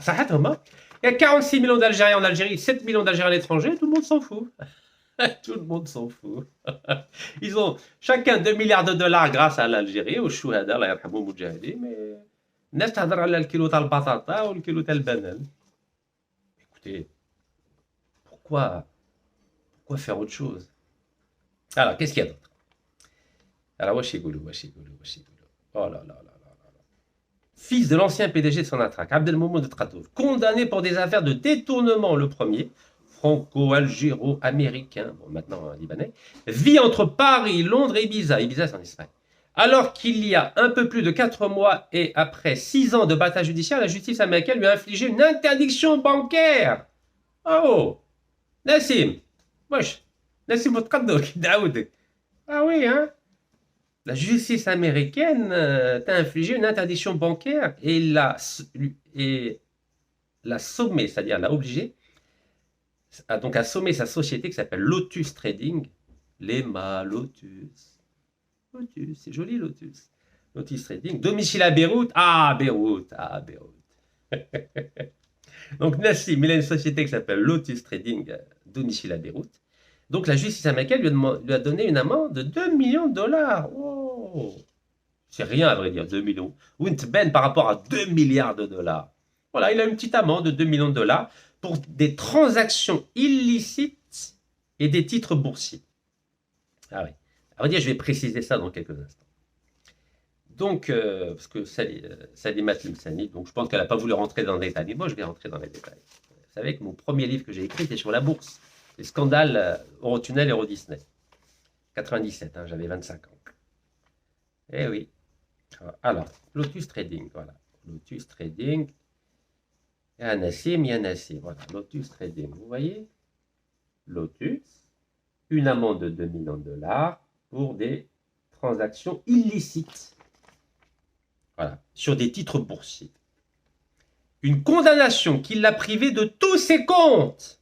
y a 46 millions d'Algériens en Algérie, 7 millions d'Algériens à l'étranger, tout le monde s'en fout. Tout le monde s'en fout. Ils ont chacun 2 milliards de dollars grâce à l'Algérie, au chouhada, Allah yarhamou moujahidin, mais الناس تهضر على الكيلو تاع البطاطا والكيلو تاع البنان. Écoutez, pourquoi faire autre chose? Alors, qu'est-ce qu'il y a d'autre? Alors, wesh يقولوا. Oh là là là là là. Fils de l'ancien PDG de Sonatrach, Abdelmomoud Tradouf, condamné pour des affaires de détournement, le premier, franco-algéro-américain, bon, maintenant libanais, vit entre Paris, Londres et Ibiza. Ibiza, c'est en Espagne. Alors qu'il y a un peu plus de 4 mois et après 6 ans de bataille judiciaire, la justice américaine lui a infligé une interdiction bancaire. Oh, Nassim, wesh, Nassim Otradour, Daoud. Ah oui, hein? La justice américaine t'a infligé une interdiction bancaire et l'a sommé, c'est-à-dire l'a obligé, donc a sommé sa société qui s'appelle Lotus Trading, Lotus, c'est joli Lotus. Lotus Trading, domicile à Beyrouth. Beyrouth. Donc Nassim, il a une société qui s'appelle Lotus Trading, domicile à Beyrouth. Donc la justice américaine lui a donné une amende de 2 millions de dollars. Oh, c'est rien à vrai dire, 2 millions. Ou une ben par rapport à 2 milliards de dollars. Voilà, il a une petite amende de 2 millions de dollars pour des transactions illicites et des titres boursiers. Ah oui. À vrai dire, je vais préciser ça dans quelques instants. Donc, parce que Salima Tlemceni, donc je pense qu'elle n'a pas voulu rentrer dans les détails. Mais moi, je vais rentrer dans les détails. Vous savez que mon premier livre que j'ai écrit était sur la bourse. Les scandales Eurotunnel et Euro Disney. 97, hein, j'avais 25 ans. Eh oui. Alors, Lotus Trading, voilà. Lotus Trading. Il y a Nassim. Voilà, Lotus Trading. Vous voyez? Lotus. Une amende de 2 millions de dollars pour des transactions illicites. Voilà, sur des titres boursiers. Une condamnation qui l'a privé de tous ses comptes,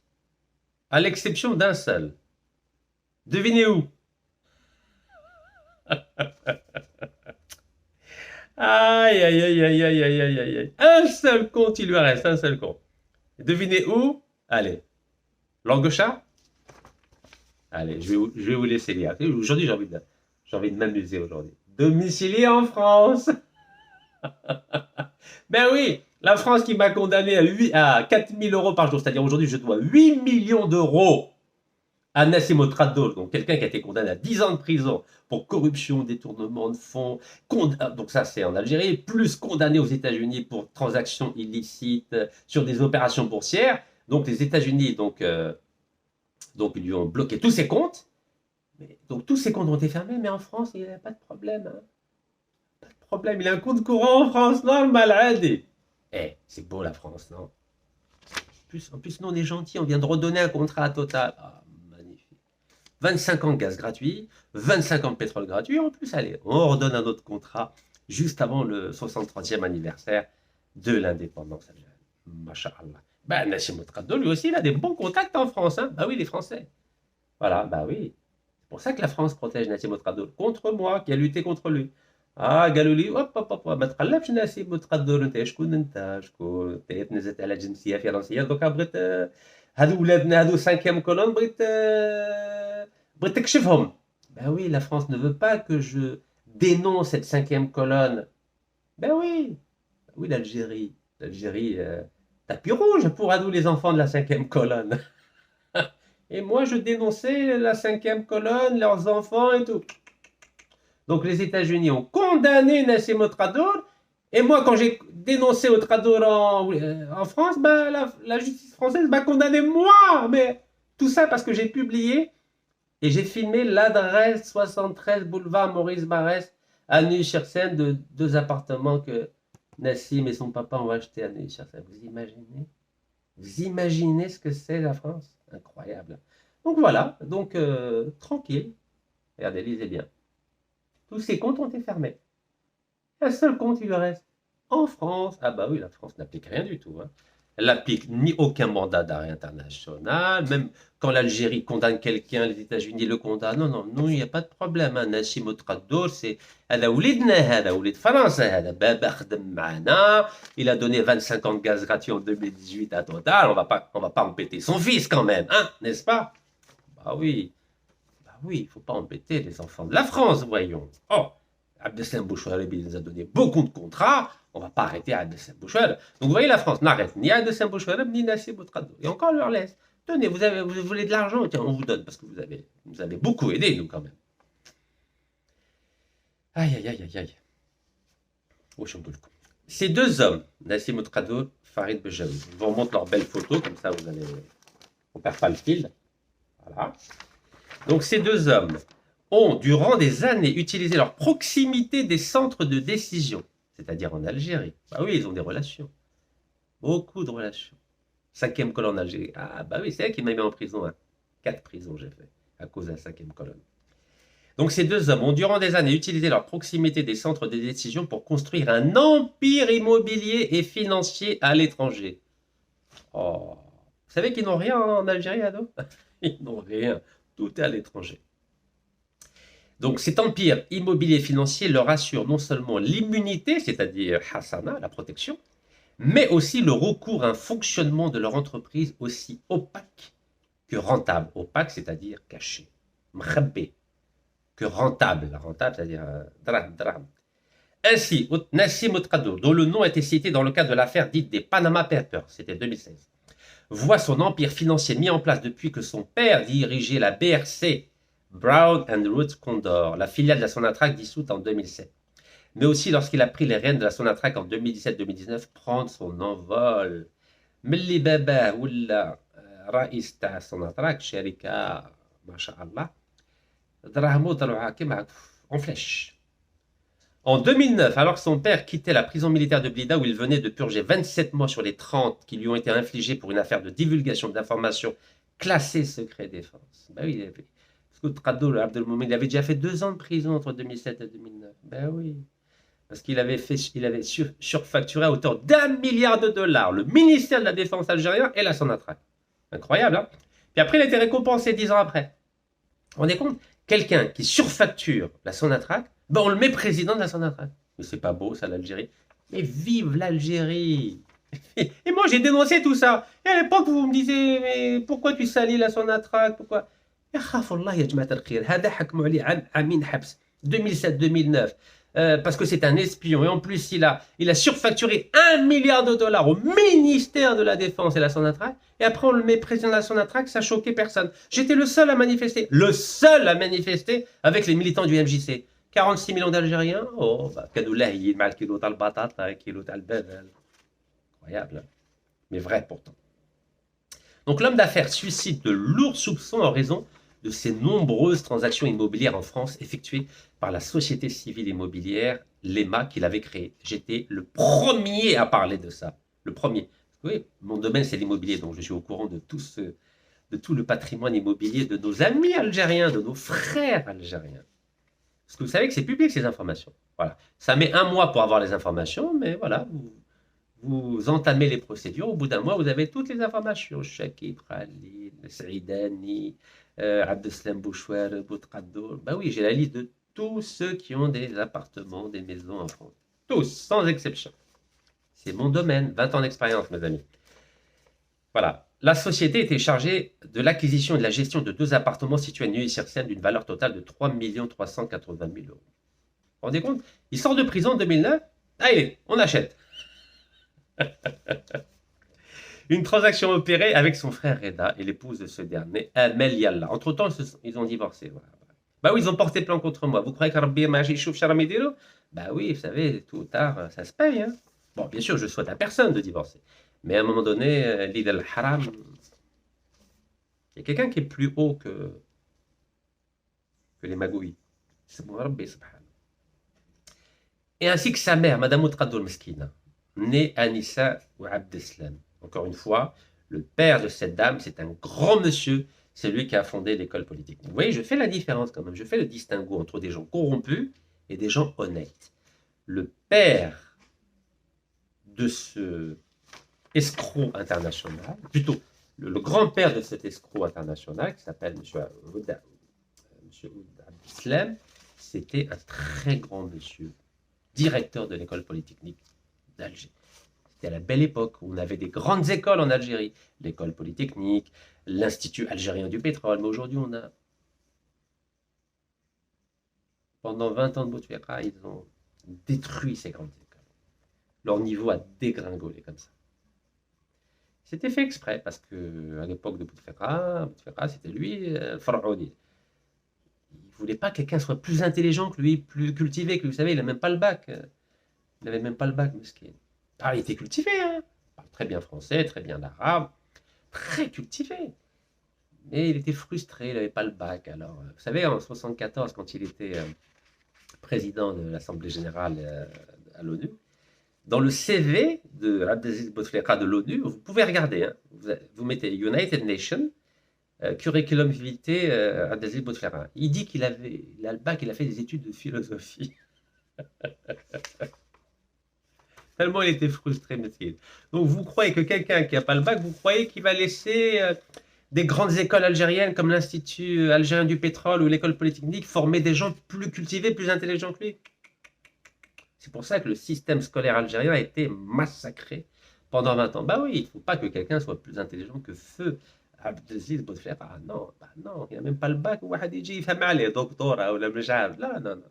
à l'exception d'un seul. Devinez où? Aïe. Un seul compte, il lui reste, un seul compte. Devinez où? Allez. Langechat? Allez, je vais vous laisser lire. Aujourd'hui, j'ai envie de m'amuser aujourd'hui. Domicilié en France. Ben oui, la France qui m'a condamné à 4 000 euros par jour. C'est-à-dire aujourd'hui, je dois 8 millions d'euros à Nassim Otradoul, donc quelqu'un qui a été condamné à 10 ans de prison pour corruption, détournement de fonds, donc ça c'est en Algérie, plus condamné aux États-Unis pour transactions illicites sur des opérations boursières. Donc les États-Unis donc ils lui ont bloqué tous ses comptes. Donc tous ses comptes ont été fermés, mais en France il n'y a pas de problème. Hein. Pas de problème, il a un compte courant en France, normal, allez. Eh, c'est beau la France, non? En plus, nous on est gentils, on vient de redonner un contrat à Total. Ah, magnifique. 25 ans de gaz gratuit, 25 ans de pétrole gratuit. En plus, allez, on redonne un autre contrat juste avant le 63e anniversaire de l'indépendance algérienne. Masha'Allah. Ben, Nassim Ouattara, lui aussi, il a des bons contacts en France. Hein. Bah oui, les Français. Voilà, bah oui. C'est pour ça que la France protège Nassim Ouattara contre moi, qui a lutté contre lui. قالوا لي hop ما تقلبش نسيب وتقدر انت شكون انت شكون انت تنزلت على جنسيه فرنسيه دوكا بغيت هادو ولادنا هادو 5e colonne بغيت تكشفهم. Ben oui, la France ne veut pas que je dénonce cette 5e colonne. Ben oui, oui l'Algérie tapis rouge pour nous les enfants de la 5e colonne. Et moi je dénonçais la 5e colonne, leurs enfants et tout. Donc les États-Unis ont condamné Nassim Ouattara. Et moi, quand j'ai dénoncé Ouattara en France, ben, la justice française m'a condamné moi. Mais tout ça parce que j'ai publié et j'ai filmé l'adresse 73 boulevard Maurice Barrès à Neuilly-sur-Seine de 2 appartements que Nassim et son papa ont achetés à Neuilly-sur-Seine. Vous imaginez ce que c'est la France? Incroyable. Donc voilà, donc tranquille. Regardez, lisez bien. Tous ces comptes ont été fermés. Un seul compte, il lui reste en France. Ah bah oui, la France n'applique rien du tout. Hein. Elle n'applique ni aucun mandat d'arrêt international, même quand l'Algérie condamne quelqu'un, les États-Unis le condamnent. Non, il n'y a pas de problème. Hein. Nassim Ouattara, c'est il a donné 25 ans de gaz gratuit en 2018 à Total. On va pas embêter son fils quand même, hein, n'est-ce pas? Bah oui. Oui, il ne faut pas embêter les enfants de la France, voyons. Oh, Abdeslam Bouchouareb, il nous a donné beaucoup de contrats. On ne va pas arrêter Abdeslam Bouchouareb. Donc, vous voyez, la France n'arrête ni Abdeslam Bouchouareb, ni Nassim Ouattara. Et encore, on leur laisse. Tenez, vous voulez de l'argent? Tiens, on vous donne, parce que vous avez beaucoup aidé, nous, quand même. Aïe. Ces 2 hommes, Nassim Ouattara, Farid Bejaoui, je vous remontre leurs belles photos, comme ça, on ne perd pas le fil. Voilà. Donc ces 2 hommes ont, durant des années, utilisé leur proximité des centres de décision, c'est-à-dire en Algérie. Bah oui, ils ont des relations. Beaucoup de relations. 5e colonne en Algérie. Ah bah oui, c'est elle qui m'a mis en prison. Hein. 4 prisons j'ai fait, à cause de la 5e colonne. Donc ces 2 hommes ont, durant des années, utilisé leur proximité des centres de décision pour construire un empire immobilier et financier à l'étranger. Oh, vous savez qu'ils n'ont rien en Algérie, ado? Ils n'ont rien. Tout est à l'étranger. Donc cet empire immobilier financier leur assure non seulement l'immunité, c'est-à-dire Hassana, la protection, mais aussi le recours à un fonctionnement de leur entreprise aussi opaque que rentable. Opaque, c'est-à-dire caché. Mkhabbé, que rentable. Rentable, c'est-à-dire drame. Ainsi, Nassim Ouattara, dont le nom a été cité dans le cadre de l'affaire dite des Panama Papers, c'était 2016, voit son empire financier mis en place depuis que son père dirigeait la BRC, Brown and Root Condor, la filiale de la Sonatrach dissoute en 2007. Mais aussi lorsqu'il a pris les rênes de la Sonatrach en 2017-2019, prendre son envol. Melli Baba Oula Raïs ta Sonatrach, Sharika, Masha'Allah, Drahmo en flèche. En 2009, alors que son père quittait la prison militaire de Blida où il venait de purger 27 mois sur les 30 qui lui ont été infligés pour une affaire de divulgation d'informations classées secret défense. Ben oui, il avait déjà fait 2 ans de prison entre 2007 et 2009. Ben oui, parce qu'il avait surfacturé à hauteur d'1 milliard de dollars le ministère de la Défense algérien et la Sonatrach. Incroyable, hein? Puis après, il a été récompensé 10 ans après. Vous vous rendez compte? Quelqu'un qui surfacture la Sonatrach, ben on le met président de la Sonatrach. Mais c'est pas beau, ça, l'Algérie. Mais vive l'Algérie! Et moi, j'ai dénoncé tout ça. Et à l'époque, vous me disiez, mais pourquoi tu salis la Sonatrach? Pourquoi? يخاف الله يا جماعة الخير. هذا حكموا عليه عامين حبس 2007-2009 parce que c'est un espion et en plus il a surfacturé 1 milliard de dollars au ministère de la Défense et la Sonatrach et après on le met président de la Sonatrach, ça choquait personne. J'étais le seul à manifester avec les militants du MJC. 46 millions d'Algériens, oh bah كانوا لاهيين مع الكيلو تاع البطاطا الكيلو تاع البابل. Incroyable, mais vrai pourtant. Donc l'homme d'affaires suscite de lourds soupçons en raison de ces nombreuses transactions immobilières en France effectuées par la société civile immobilière, l'EMA, qu'il avait créée. J'étais le premier à parler de ça. Le premier. Oui, mon domaine, c'est l'immobilier, donc je suis au courant de tout le patrimoine immobilier de nos amis algériens, de nos frères algériens. Parce que vous savez que c'est public, ces informations. Voilà. Ça met 1 mois pour avoir les informations, mais voilà, vous entamez les procédures. Au bout d'1 mois, vous avez toutes les informations. Chakib, Khalil, Saïdani, Abdeslam Bouchouer, Boutqaddour. Ben oui, j'ai la liste de tous ceux qui ont des appartements, des maisons en France. Tous, sans exception. C'est mon domaine, 20 ans d'expérience, mes amis. Voilà. La société était chargée de l'acquisition et de la gestion de 2 appartements situés à Neuilly-sur-Seine d'une valeur totale de 3 380 000 euros. Vous vous rendez compte? Il sort de prison en 2009. Allez, on achète. Une transaction opérée avec son frère Reda et l'épouse de ce dernier, Amel Yalla. Entre-temps, ils ont divorcé. Voilà. Bah oui, ils ont porté plainte contre moi. Vous croyez qu'Arabia Maji Chouf Charamidiro? Bah oui, vous savez, tôt ou tard, ça se paye. Hein. Bon, bien sûr, je souhaite à personne de divorcer. Mais à un moment donné, l'id al-haram, il y a quelqu'un qui est plus haut que les magouilles. C'est mon Rabbi, subhanallah. Et ainsi que sa mère, Madame Outradoul Meskina, née Anissa ou Abdeslam. Encore une fois, le père de cette dame, c'est un grand monsieur, c'est lui qui a fondé l'école polytechnique. Vous voyez, je fais la différence quand même, je fais le distinguo entre des gens corrompus et des gens honnêtes. Le père de ce escroc international, plutôt le grand-père de cet escroc international, qui s'appelle M. Abdeslam, c'était un très grand monsieur, directeur de l'école polytechnique d'Alger. C'était à la belle époque où on avait des grandes écoles en Algérie, l'école polytechnique, l'Institut algérien du pétrole, mais aujourd'hui on a, pendant 20 ans de Bouteflika, ils ont détruit ces grandes écoles. Leur niveau a dégringolé comme ça. C'était fait exprès, parce qu'à l'époque de Bouteflika, c'était lui, Faraouni. Il ne voulait pas que quelqu'un soit plus intelligent que lui, plus cultivé que lui. Vous savez, il n'a même pas le bac. Il n'avait même pas le bac, mesquin. Ah, il était cultivé, hein. Il parle très bien français, très bien l'arabe, très cultivé. Mais il était frustré, il n'avait pas le bac. Alors, vous savez, en 1974, quand il était président de l'Assemblée générale à l'ONU, dans le CV de Abdelaziz Bouteflika de l'ONU, vous pouvez regarder, hein, vous mettez United Nations, curriculum vitae Abdelaziz Bouteflika. Il dit qu'il a le bac, il a fait des études de philosophie. Tellement il était frustré, monsieur. Donc vous croyez que quelqu'un qui n'a pas le bac, vous croyez qu'il va laisser des grandes écoles algériennes comme l'Institut algérien du pétrole ou l'école polytechnique former des gens plus cultivés, plus intelligents que lui? C'est pour ça que le système scolaire algérien a été massacré pendant 20 ans. Bah oui, il ne faut pas que quelqu'un soit plus intelligent que feu Abdelaziz Bouteflika. Ah non, bah non, il n'a même pas le bac. Là, non.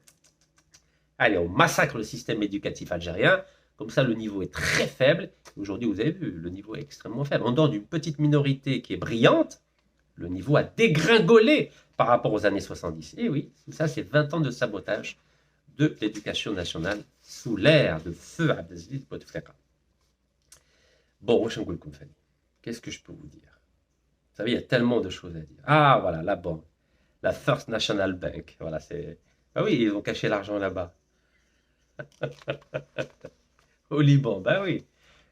Allez, on massacre le système éducatif algérien. Comme ça, le niveau est très faible. Aujourd'hui, vous avez vu, le niveau est extrêmement faible. En dehors d'une petite minorité qui est brillante, le niveau a dégringolé par rapport aux années 70. Et oui, tout ça, c'est 20 ans de sabotage de l'éducation nationale sous l'ère de feu Abdelaziz Bouteflika. Bon, qu'est-ce que je peux vous dire? Vous savez, il y a tellement de choses à dire. Ah, voilà, la banque, la First National Bank. Voilà, c'est... Ah oui, ils ont caché l'argent là-bas. Au Liban, ben oui.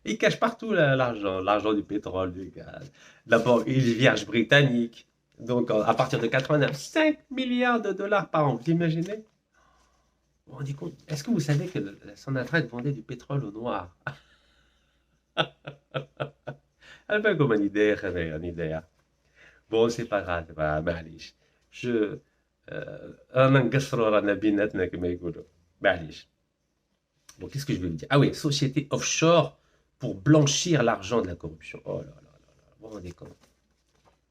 Ils cachent partout l'argent du pétrole, du gaz. La banque Vierge britannique. Donc, à partir de 89, 5 milliards de dollars par an. Vous imaginez? Vous vous rendez compte? Est-ce que vous savez que la Sonatrach vendait du pétrole au noir? Elle fait comme une idée, une idée. Bon, c'est pas grave, c'est pas معليش. أنا نقصروا رانا بيناتنا كما يقولوا. معليش. Bon, qu'est-ce que je vais vous dire? Ah oui, société offshore pour blanchir l'argent de la corruption. Oh là là là là, vous vous rendez compte?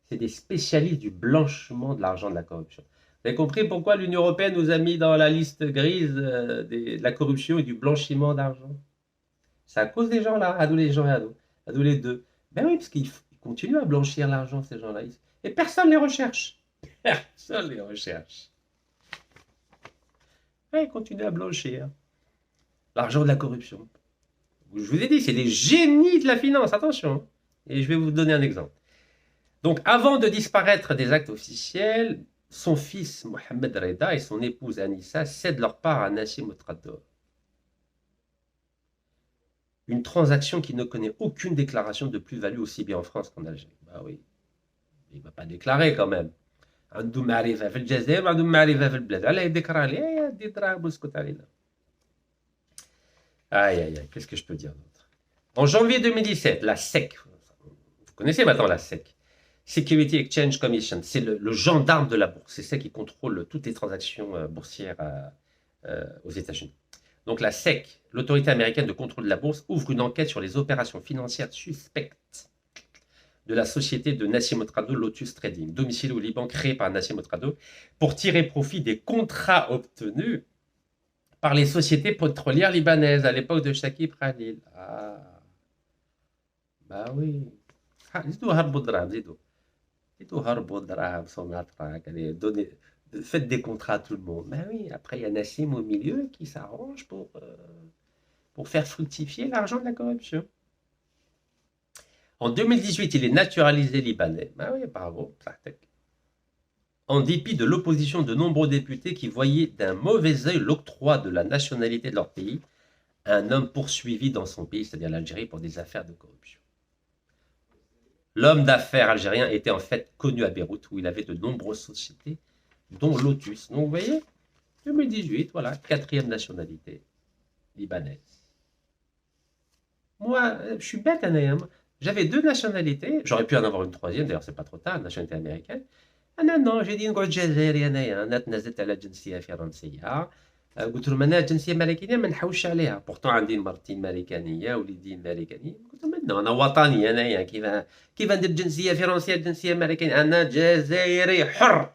C'est des spécialistes du blanchiment de l'argent de la corruption. Vous avez compris pourquoi l'Union européenne nous a mis dans la liste grise de la corruption et du blanchiment d'argent? C'est à cause des gens là, Hadou les gens et Hadou les deux. Ben oui, parce qu'ils continuent à blanchir l'argent, ces gens-là. Et personne ne les recherche. Personne ne les recherche. Ouais, ils continuent à blanchir l'argent de la corruption. Je vous ai dit, c'est les génies de la finance, attention. Et je vais vous donner un exemple. Donc, avant de disparaître des actes officiels, son fils Mohamed Reda et son épouse Anissa cèdent leur part à Nassim Ouattara. Une transaction qui ne connaît aucune déclaration de plus-value aussi bien en France qu'en Algérie. Bah oui, il ne va pas déclarer quand même. عنده معرفة في الجزائر وعنده معرفة في البلاد. علاه يذكر عليه دي دراهم واسكت علينا. Aïe, aïe, aïe, qu'est-ce que je peux dire d'autre? En janvier 2017, la SEC, vous connaissez maintenant la SEC, Security Exchange Commission, c'est le gendarme de la bourse, c'est celle qui contrôle toutes les transactions boursières aux États-Unis. Donc la SEC, l'autorité américaine de contrôle de la bourse, ouvre une enquête sur les opérations financières suspectes de la société de Nassim Ouattara Lotus Trading, domicile au Liban créé par Nassim Ouattara pour tirer profit des contrats obtenus par les sociétés pétrolières libanaises à l'époque de Shakib Khalil. Ah, bah oui. زيدوا هربوا الدراهم زيدوا هربوا الدراهم Sonatrach, allez, faites des contrats à tout le monde. Ben oui, après il y a Nassim au milieu qui s'arrange pour faire fructifier l'argent de la corruption. En 2018, il est naturalisé libanais. Ben oui, bravo. En dépit de l'opposition de nombreux députés qui voyaient d'un mauvais œil l'octroi de la nationalité de leur pays à un homme poursuivi dans son pays, c'est-à-dire l'Algérie, pour des affaires de corruption. L'homme d'affaires algérien était en fait connu à Beyrouth, où il avait de nombreuses sociétés, dont Lotus. Donc vous voyez, 2018, voilà, 4e nationalité libanaise. Moi, je suis bête, j'avais 2 nationalités, j'aurais pu en avoir une 3e, d'ailleurs c'est pas trop tard, nationalité américaine. Non, j'ai dit نقعد جزائري انايا انا تنازلت على جنسيه فرنسيه قلت لهم انا الجنسيه الملكيه ما نحوش عليها بورتون عندي مرتي ملكانيه وليدي ملكانيين قلت لهم انا وطني انايا كيف ندير جنسيه فرنسيه جنسيه ملكانيه انا جزائري حر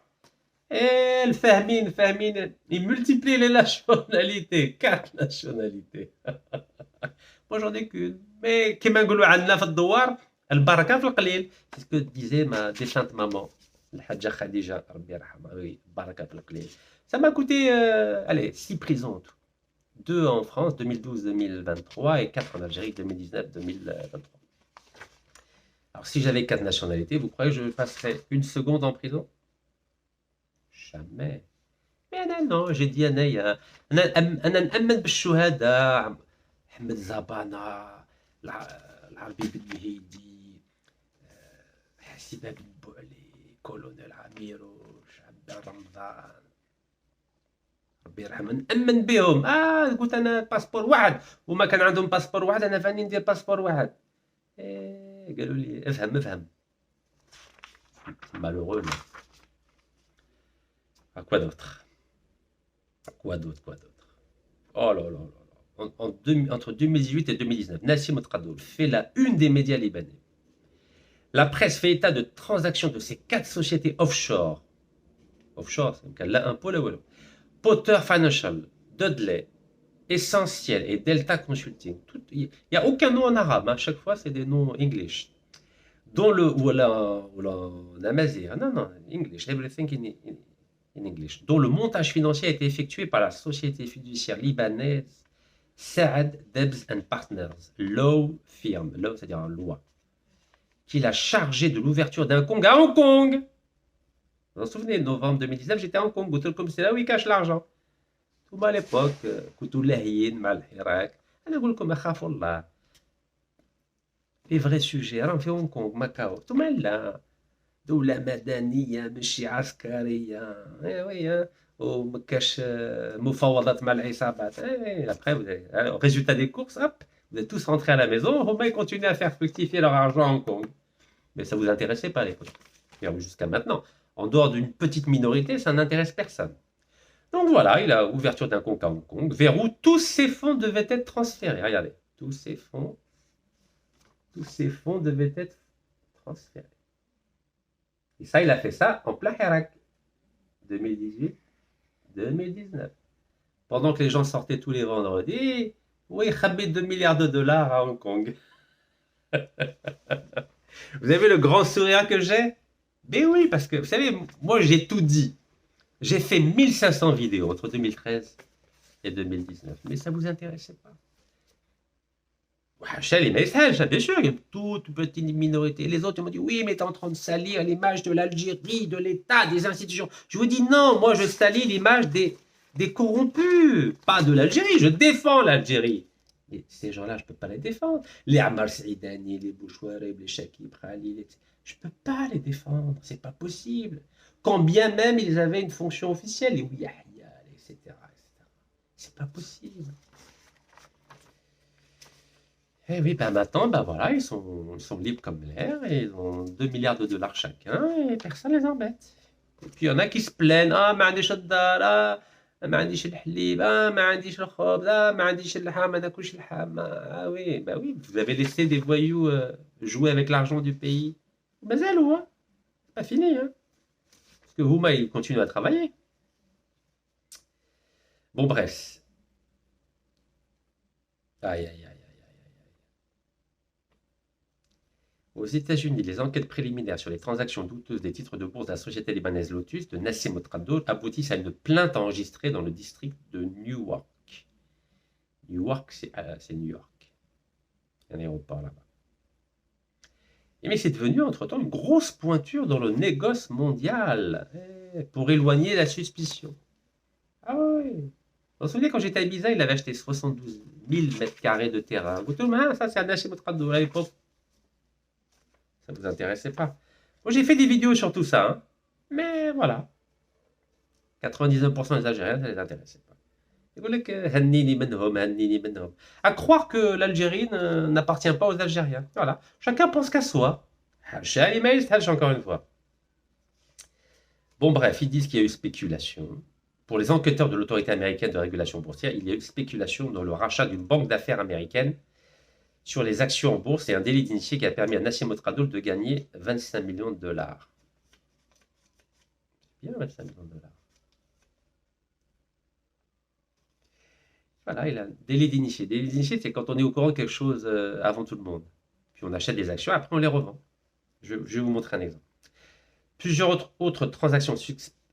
الفاهمين يملتيبلي لي ناسيوناليتي 4 nationalités moi j'en ai qu'une mais كيما نقولوا عندنا في الدوار البركه في القليل c'est ce que disait ma défunte maman الحاجة خديجة ربي يرحمها oui بركة في القليل. Ça m'a coûté allez 6 prisons en tout. 2 en France 2012-2023 et 4 en Algérie 2019-2023. Alors si j'avais 4 nationalités, vous croyez que je passerais une seconde en prison? Jamais. Mais non, j'ai dit أنا نأمن بالشهداء محمد زبانة العربي بن مهيدي حسيبة بن بوعلي كولونيل عميروش عبد رمضان ربي يرحمه نأمن بهم قلت انا باسبور واحد وما كان عندهم باسبور واحد انا فاني ندير باسبور واحد قالوا لي افهم malheureux quoi d'autre oh là là entre 2018 et 2019 Nassim Ouattara fait la une des médias libanais. La presse fait état de transactions de ces 4 sociétés offshore. Offshore, c'est là un pôle. Potter Financial, Dudley, Essentiel et Delta Consulting. Il n'y a aucun nom en arabe. À chaque fois, c'est des noms English. Dont ou en amazigh. Non, English. Everything in English. Dont le montage financier a été effectué par la société fiduciaire libanaise Saad Debs and Partners, Law Firm. Law, c'est-à-dire loi. Qui l'a chargé de l'ouverture d'un compte à Hong Kong. Vous vous souvenez, novembre 2019, j'étais à Hong Kong. Comme c'est là où ils cachent l'argent. Tout à l'époque, كنتوا لاهيين مع الحراك. أنا أقول لكم أخافوا الله. Les vrais sujets راهم في هونغ كونغ ماكاو. انتم لا دولة مدنية ماشي عسكرية. وي وما كاش مفاوضات مع العصابات. Après, résultat des courses, hop. Vous êtes tous rentrés à la maison, Romain continue à faire fructifier leur argent à Hong Kong. Mais ça ne vous intéressait pas à l'époque. Jusqu'à maintenant. En dehors d'une petite minorité, ça n'intéresse personne. Donc voilà, il a ouverture d'un compte à Hong Kong, vers où tous ces fonds devaient être transférés. Regardez, tous ces fonds devaient être transférés. Et ça, il a fait ça en plein Hirak. 2018, 2019. Pendant que les gens sortaient tous les vendredis, oui, khabé 2 milliards de dollars à Hong Kong. Vous avez le grand sourire que j'ai? Mais oui, parce que, vous savez, moi, j'ai tout dit. J'ai fait 1500 vidéos entre 2013 et 2019. Mais ça ne vous intéressait pas. J'ai les messages, bien sûr, il y a une toute petite minorité. Les autres m'ont dit, oui, mais tu es en train de salir l'image de l'Algérie, de l'État, des institutions. Je vous dis, non, moi, je salis l'image des corrompus, pas de l'Algérie. Je défends l'Algérie. Mais ces gens-là, je ne peux pas les défendre. Les Ammar Saïdani, les Bouchouareb, les Chakib Khalil, je ne peux pas les défendre. C'est pas possible. Quand bien même ils avaient une fonction officielle, les Ouyahia, etc. C'est pas possible. Eh oui, ben maintenant, ben voilà, ils sont libres comme l'air et ils ont 2 milliards de dollars chacun et personne ne les embête. Et puis il y en a qui se plaignent, ah, ما عنديش الدار, ah, ما عنديش الحليب, ah, ما عنديش الخبز, ah, ما عنديش اللحم, ما ناكلش اللحم. Ah oui, ben oui, vous avez laissé des voyous jouer avec l'argent du pays. Ben c'est hein, c'est pas fini, hein. Parce que vous, ils continuent à travailler. Bon, bref. Aïe, aïe, aïe. Aux États-Unis, les enquêtes préliminaires sur les transactions douteuses des titres de bourse de la société libanaise Lotus de Nassim Otrado aboutissent à une plainte enregistrée dans le district de Newark. Newark, c'est New York. Il y a un aéroport là-bas. Mais c'est devenu entre-temps une grosse pointure dans le négoce mondial pour éloigner la suspicion. Ah oui. Vous vous souvenez, quand j'étais à Ibiza, il avait acheté 72 000 mètres carrés de terrain. Vous dites, ça c'est un Nassim Otrado à l'époque. Ça ne vous intéressait pas. Moi, j'ai fait des vidéos sur tout ça, hein. Mais voilà. 99% des Algériens, ça ne les intéressait pas. À croire que l'Algérie n'appartient pas aux Algériens. Voilà. Chacun pense qu'à soi. Encore une fois. Bon, bref, ils disent qu'il y a eu spéculation. Pour les enquêteurs de l'autorité américaine de régulation boursière, il y a eu spéculation dans le rachat d'une banque d'affaires américaine sur les actions en bourse et un délit d'initié qui a permis à Nassim Otradoul de gagner 25 millions de dollars. C'est bien 25 millions de dollars. Voilà, il a un délit d'initié. Délit d'initié, c'est quand on est au courant de quelque chose avant tout le monde. Puis on achète des actions, après on les revend. Je vais vous montrer un exemple. Plusieurs autres transactions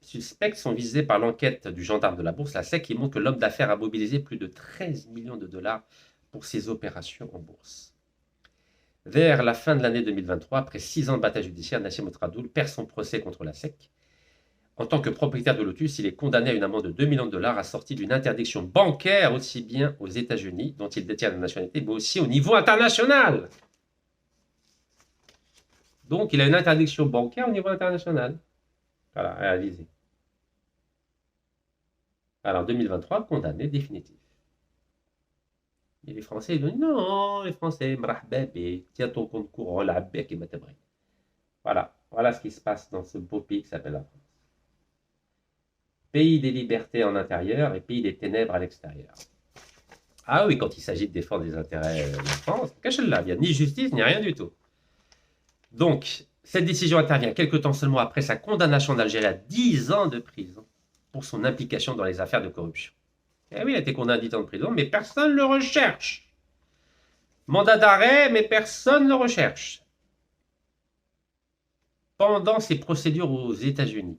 suspectes sont visées par l'enquête du gendarme de la bourse, la SEC, qui montre que l'homme d'affaires a mobilisé plus de 13 millions de dollars pour ses opérations en bourse. Vers la fin de l'année 2023, après 6 ans de bataille judiciaire, Nassim Otradoul perd son procès contre la SEC. En tant que propriétaire de Lotus, il est condamné à une amende de 2 millions de dollars assortie d'une interdiction bancaire aussi bien aux États-Unis, dont il détient la nationalité, mais aussi au niveau international. Donc, il a une interdiction bancaire au niveau international. Voilà, réalisé. Alors, 2023, condamné définitif. Et les Français, ils disent non, les Français, tiens ton compte courant, la bec et matabri. Voilà ce qui se passe dans ce beau pays qui s'appelle la France. Pays des libertés en intérieur et pays des ténèbres à l'extérieur. Ah oui, quand il s'agit de défendre les intérêts de la France, cache-le-là, il n'y a ni justice, ni rien du tout. Donc, cette décision intervient quelque temps seulement après sa condamnation d'Algérie à 10 ans de prison pour son implication dans les affaires de corruption. Eh oui, il a été condamné à 10 ans de prison, mais personne ne le recherche. Mandat d'arrêt, mais personne ne le recherche. Pendant ces procédures aux États-Unis,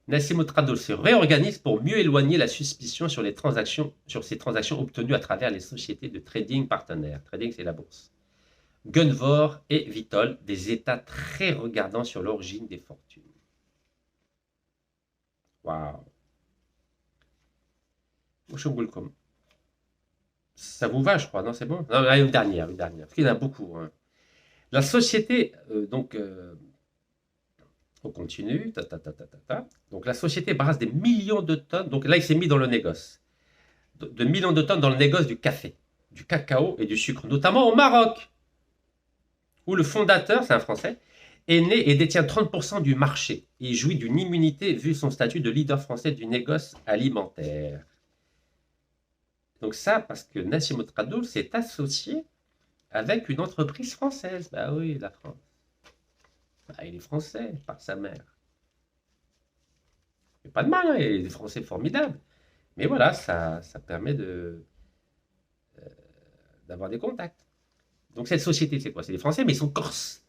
Nassim Otradoul se réorganise pour mieux éloigner la suspicion sur ces transactions obtenues à travers les sociétés de trading partenaires. Trading, c'est la bourse. Gunvor et Vitol, des États très regardants sur l'origine des fortunes. Waouh. Ça vous va, je crois, non? C'est bon? Non, une dernière. Parce qu'il y en a beaucoup. Hein. La société, on continue. Donc la société brasse des millions de tonnes. Donc là, il s'est mis dans le négoce. De millions de tonnes dans le négoce du café, du cacao et du sucre, notamment au Maroc, où le fondateur, c'est un Français, est né et détient 30% du marché. Il jouit d'une immunité vu son statut de leader français du négoce alimentaire. Donc ça, parce que Nassim Otradoul s'est associé avec une entreprise française. Bah oui, la France. Bah, il est français, par sa mère. Il n'y a pas de mal, hein, il y a des Français formidables. Mais voilà, ça permet d'avoir des contacts. Donc cette société, c'est quoi? C'est des Français, mais ils sont corses.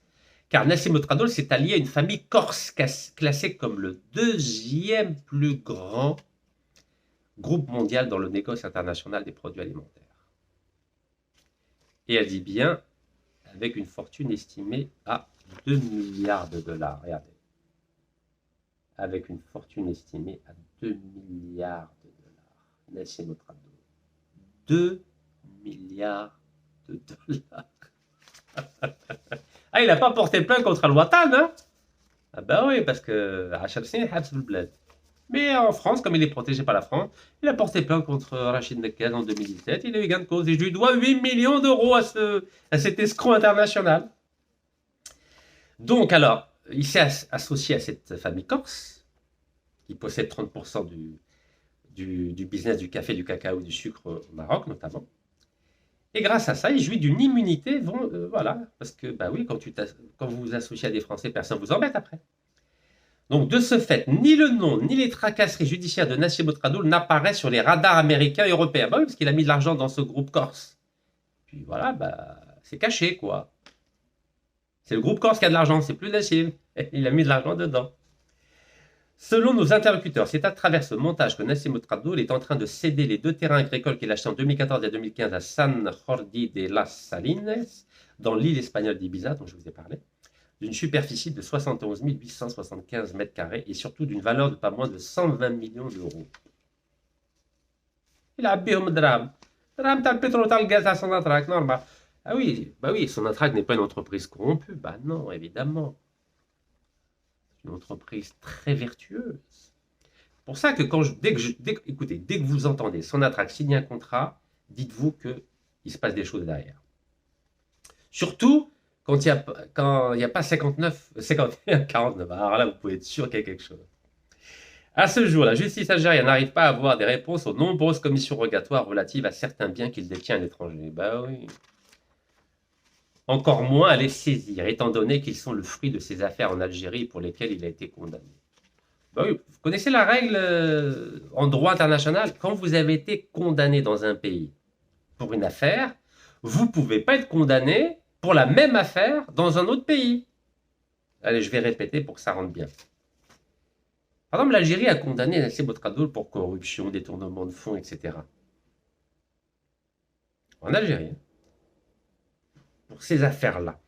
Car Nassimo Tradol s'est allié à une famille corse classée comme le deuxième plus grand groupe mondial dans le négoce international des produits alimentaires. Et elle dit bien, avec une fortune estimée à 2 milliards de dollars. Regardez. Avec une fortune estimée à 2 milliards de dollars. Nassimo Tradol. 2 milliards de dollars. Ah, il n'a pas porté plainte contre Al-Watan, hein? Ah bah oui, parce que Hachal Sine habs le bled. Mais en France, comme il est protégé par la France, il a porté plainte contre Rachid Nekaz en 2017. Il a eu gain de cause et je lui dois 8 millions d'euros à cet escroc international. Donc alors, il s'est associé à cette famille corse, qui possède 30% du business du café, du cacao, du sucre au Maroc notamment. Et grâce à ça, il jouit d'une immunité, voilà, parce que bah oui, quand vous vous associez à des Français, personne ne vous embête après. Donc de ce fait, ni le nom, ni les tracasseries judiciaires de Nassimo Tradol n'apparaissent sur les radars américains et européens. Bah oui, parce qu'il a mis de l'argent dans ce groupe corse. Puis voilà, bah c'est caché quoi. C'est le groupe corse qui a de l'argent, c'est plus Nassim. Il a mis de l'argent dedans. Selon nos interlocuteurs, c'est à travers ce montage que Nassimo Tradol est en train de céder les 2 terrains agricoles qu'il a achetés en 2014 et 2015 à San Jordi de las Salines, dans l'île espagnole d'Ibiza, dont je vous ai parlé, d'une superficie de 71 875 mètres carrés et surtout d'une valeur de pas moins de 120 millions d'euros. Il a bihom drame. Drame, t'as le pétrole, t'as le gaz à Sonatrach, normal. Ah oui, bah oui, Sonatrach n'est pas une entreprise corrompue. Bah non, évidemment. C'est une entreprise très vertueuse. C'est pour ça que écoutez, dès que vous entendez Sonatrach signer un contrat, dites-vous qu'il se passe des choses derrière. Surtout quand il n'y a pas 59, 51, 49. Alors là, vous pouvez être sûr qu'il y a quelque chose. À ce jour, la justice algérienne n'arrive pas à avoir des réponses aux nombreuses commissions rogatoires relatives à certains biens qu'il détient à l'étranger. Bah oui. Encore moins à les saisir, étant donné qu'ils sont le fruit de ses affaires en Algérie pour lesquelles il a été condamné. Bah oui, vous connaissez la règle en droit international. Quand vous avez été condamné dans un pays pour une affaire, vous ne pouvez pas être condamné pour la même affaire dans un autre pays. Allez, je vais répéter pour que ça rentre bien. Par exemple, l'Algérie a condamné Nassimo Tradol pour corruption, détournement de fonds, etc. En Algérie, pour ces affaires-là.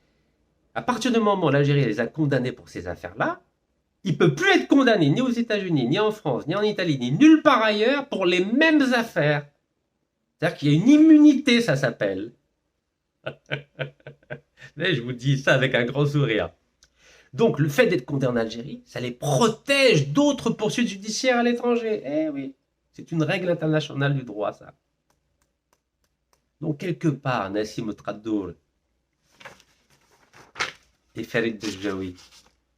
À partir du moment où l'Algérie les a condamnés pour ces affaires-là, il ne peut plus être condamné ni aux États-Unis, ni en France, ni en Italie, ni nulle part ailleurs pour les mêmes affaires. C'est-à-dire qu'il y a une immunité, ça s'appelle. Je vous dis ça avec un grand sourire. Donc, le fait d'être condamné en Algérie, ça les protège d'autres poursuites judiciaires à l'étranger. Eh oui, c'est une règle internationale du droit, ça. Donc, quelque part, Nassimo Tradol et Farid Bejaoui,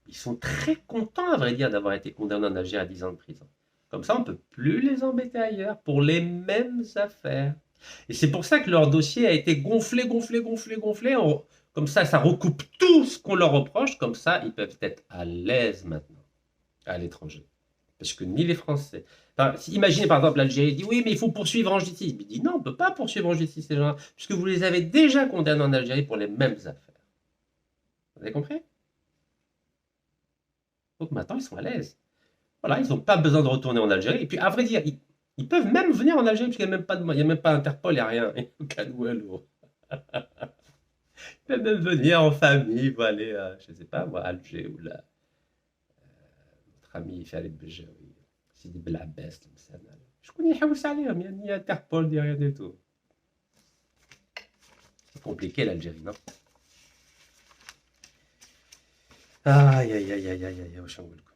ils sont très contents, à vrai dire, d'avoir été condamnés en Algérie à 10 ans de prison. Comme ça, on ne peut plus les embêter ailleurs pour les mêmes affaires. Et c'est pour ça que leur dossier a été gonflé. Comme ça recoupe tout ce qu'on leur reproche. Comme ça, ils peuvent être à l'aise maintenant, à l'étranger. Parce que ni les Français... Enfin, imaginez par exemple l'Algérie dit oui, mais il faut poursuivre en justice. Il dit non, on ne peut pas poursuivre en justice ces gens-là, puisque vous les avez déjà condamnés en Algérie pour les mêmes affaires. Vous avez compris? Donc maintenant, ils sont à l'aise. Voilà, ils n'ont pas besoin de retourner en Algérie. Et puis, à vrai dire, ils peuvent même venir en Algérie, puisqu'il n'y a même pas Interpol, il n'y a rien. Ils peuvent même venir en famille, vous aller, je ne sais pas, moi, Alger ou là. Notre ami Farid Bejaoui, Sidi Belabès, je connais Haouss Alim, il n'y a ni Interpol, ni rien du tout. C'est compliqué l'Algérie, non? Aïe, aïe, aïe, aïe, aïe, aïe, au Changoulkou.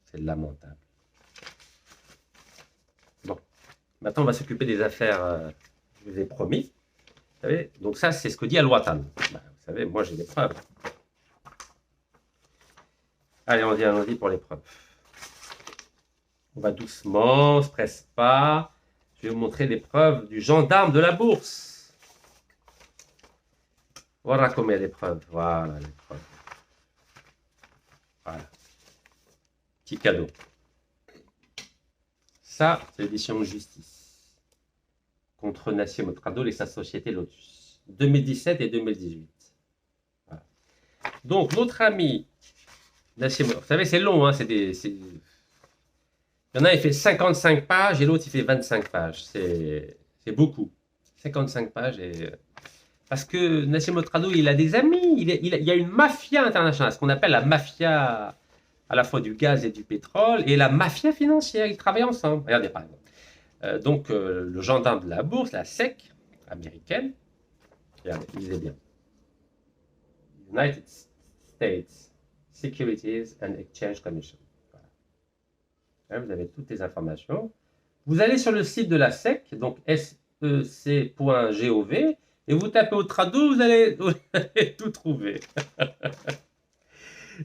C'est lamentable. Bon, maintenant on va s'occuper des affaires, je vous ai promis. Vous savez, donc ça, c'est ce que dit Al-Watan. Bah, vous savez, moi j'ai des preuves. Allez, allons-y pour les preuves. On va doucement, on ne se presse pas. Je vais vous montrer les preuves du gendarme de la bourse. Voilà comment il y a les preuves. Voilà les preuves. Voilà. Petit cadeau. Ça, c'est l'édition de justice contre Nassim Otradoul et sa société Lotus. 2017 et 2018. Voilà. Donc, notre ami Nassim, vous savez, c'est long, hein, il y en a, il fait 55 pages et l'autre, il fait 25 pages. C'est beaucoup. 55 pages et... Parce que Nassim Otradoul, il a des amis, il y a une mafia internationale, ce qu'on appelle la mafia à la fois du gaz et du pétrole, et la mafia financière, ils travaillent ensemble. Regardez par exemple. Le gendarme de la bourse, la SEC américaine, regardez, lisez bien. United States Securities and Exchange Commission. Voilà. Là, vous avez toutes les informations. Vous allez sur le site de la SEC, donc sec.gov, et vous tapez Otradoul, vous allez tout trouver.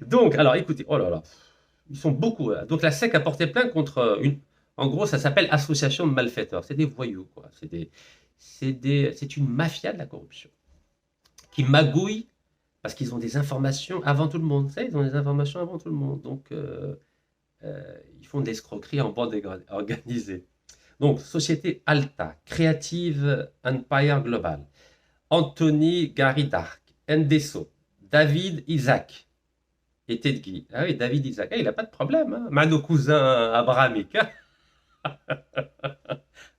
Donc, alors écoutez, oh là là, ils sont beaucoup. Donc la SEC a porté plainte contre une. En gros, ça s'appelle association de malfaiteurs. C'est des voyous, quoi. C'est une mafia de la corruption qui magouille parce qu'ils ont des informations avant tout le monde. Vous savez, ils ont des informations avant tout le monde. Donc, ils font de l'escroquerie en bande organisée. Donc, société Alta, Creative Empire Global, Anthony Gary Dark, Endeso, David Isaac et Tedgui. Ah oui, David Isaac. Ah, il n'a pas de problème. Hein. Mais nos cousins abrahamiques. Hein.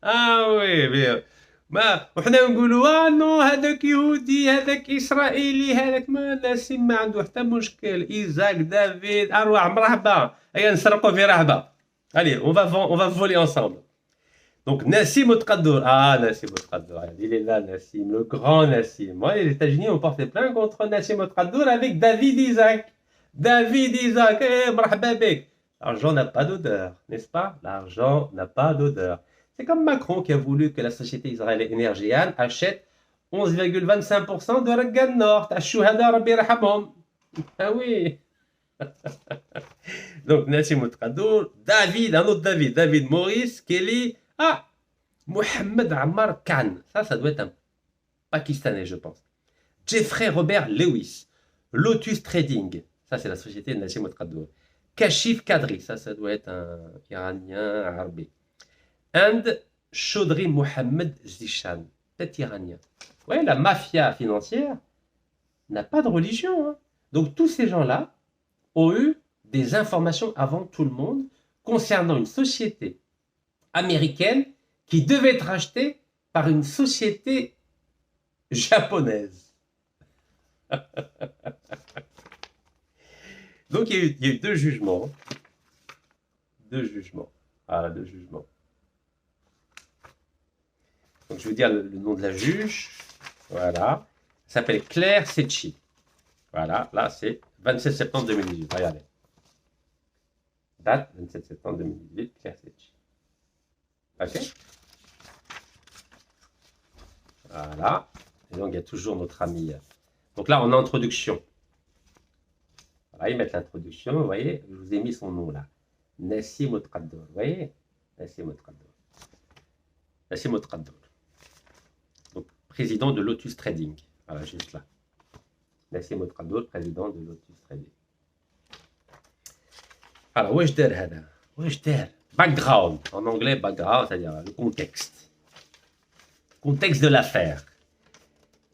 Ah oui, mais ما وحنا نقولوا نو هذاك يهودي هذاك اسرائيلي هذاك ما ناسين ما عنده حتى مشكل ايزاك دافيد ارواح مرحبا هيا نسرقوا في رحبه. Allez, on va voler ensemble. Donc Nassim Otradoul, Nassim Otradoul, il est là Nassim, le grand Nassim. Moi, les États-Unis ont porté plainte contre Nassim Otradoul avec David Isaac. David Isaac, مرحبا بك. L'argent n'a pas d'odeur, n'est-ce pas? L'argent n'a pas d'odeur. C'est comme Macron qui a voulu que la société israélienne Energean achète 11,25% de Raggan Nord. Ashouhada Rabbi Rahamom. Ah oui. Donc Nassim Otradoul, David, un autre David, David Maurice, Kelly, Mohamed Ammar Khan. Ça doit être un Pakistanais, je pense. Jeffrey Robert Lewis, Lotus Trading. Ça, c'est la société de Nassim Otradoul. Kashif Kadri, ça doit être un Iranien, arabe. And Chaudhry Mohamed Zishan, peut-être iranien. Ouais, la mafia financière n'a pas de religion. Hein. Donc tous ces gens-là ont eu des informations avant tout le monde concernant une société américaine qui devait être rachetée par une société japonaise. Donc il y a eu deux jugements. Deux jugements. Deux jugements. Donc je vais vous dire le nom de la juge. Voilà. Elle s'appelle Claire Secchi. Voilà, là c'est 27 septembre 2018. Regardez. Date 27 septembre 2018, Claire Secchi. Ok. Voilà. Et donc il y a toujours notre ami. Donc là en introduction. Voilà, ils mettent l'introduction. Vous voyez, je vous ai mis son nom là. Nassim Otradoul. Vous voyez, Nassim Otradoul. Nassim Otradoul. Donc président de Lotus Trading. Voilà, juste là. Nassim Otradoul, président de Lotus Trading. Alors, واش دار هذا؟ واش دار؟ Background. En anglais, background, c'est-à-dire le contexte. Contexte de l'affaire.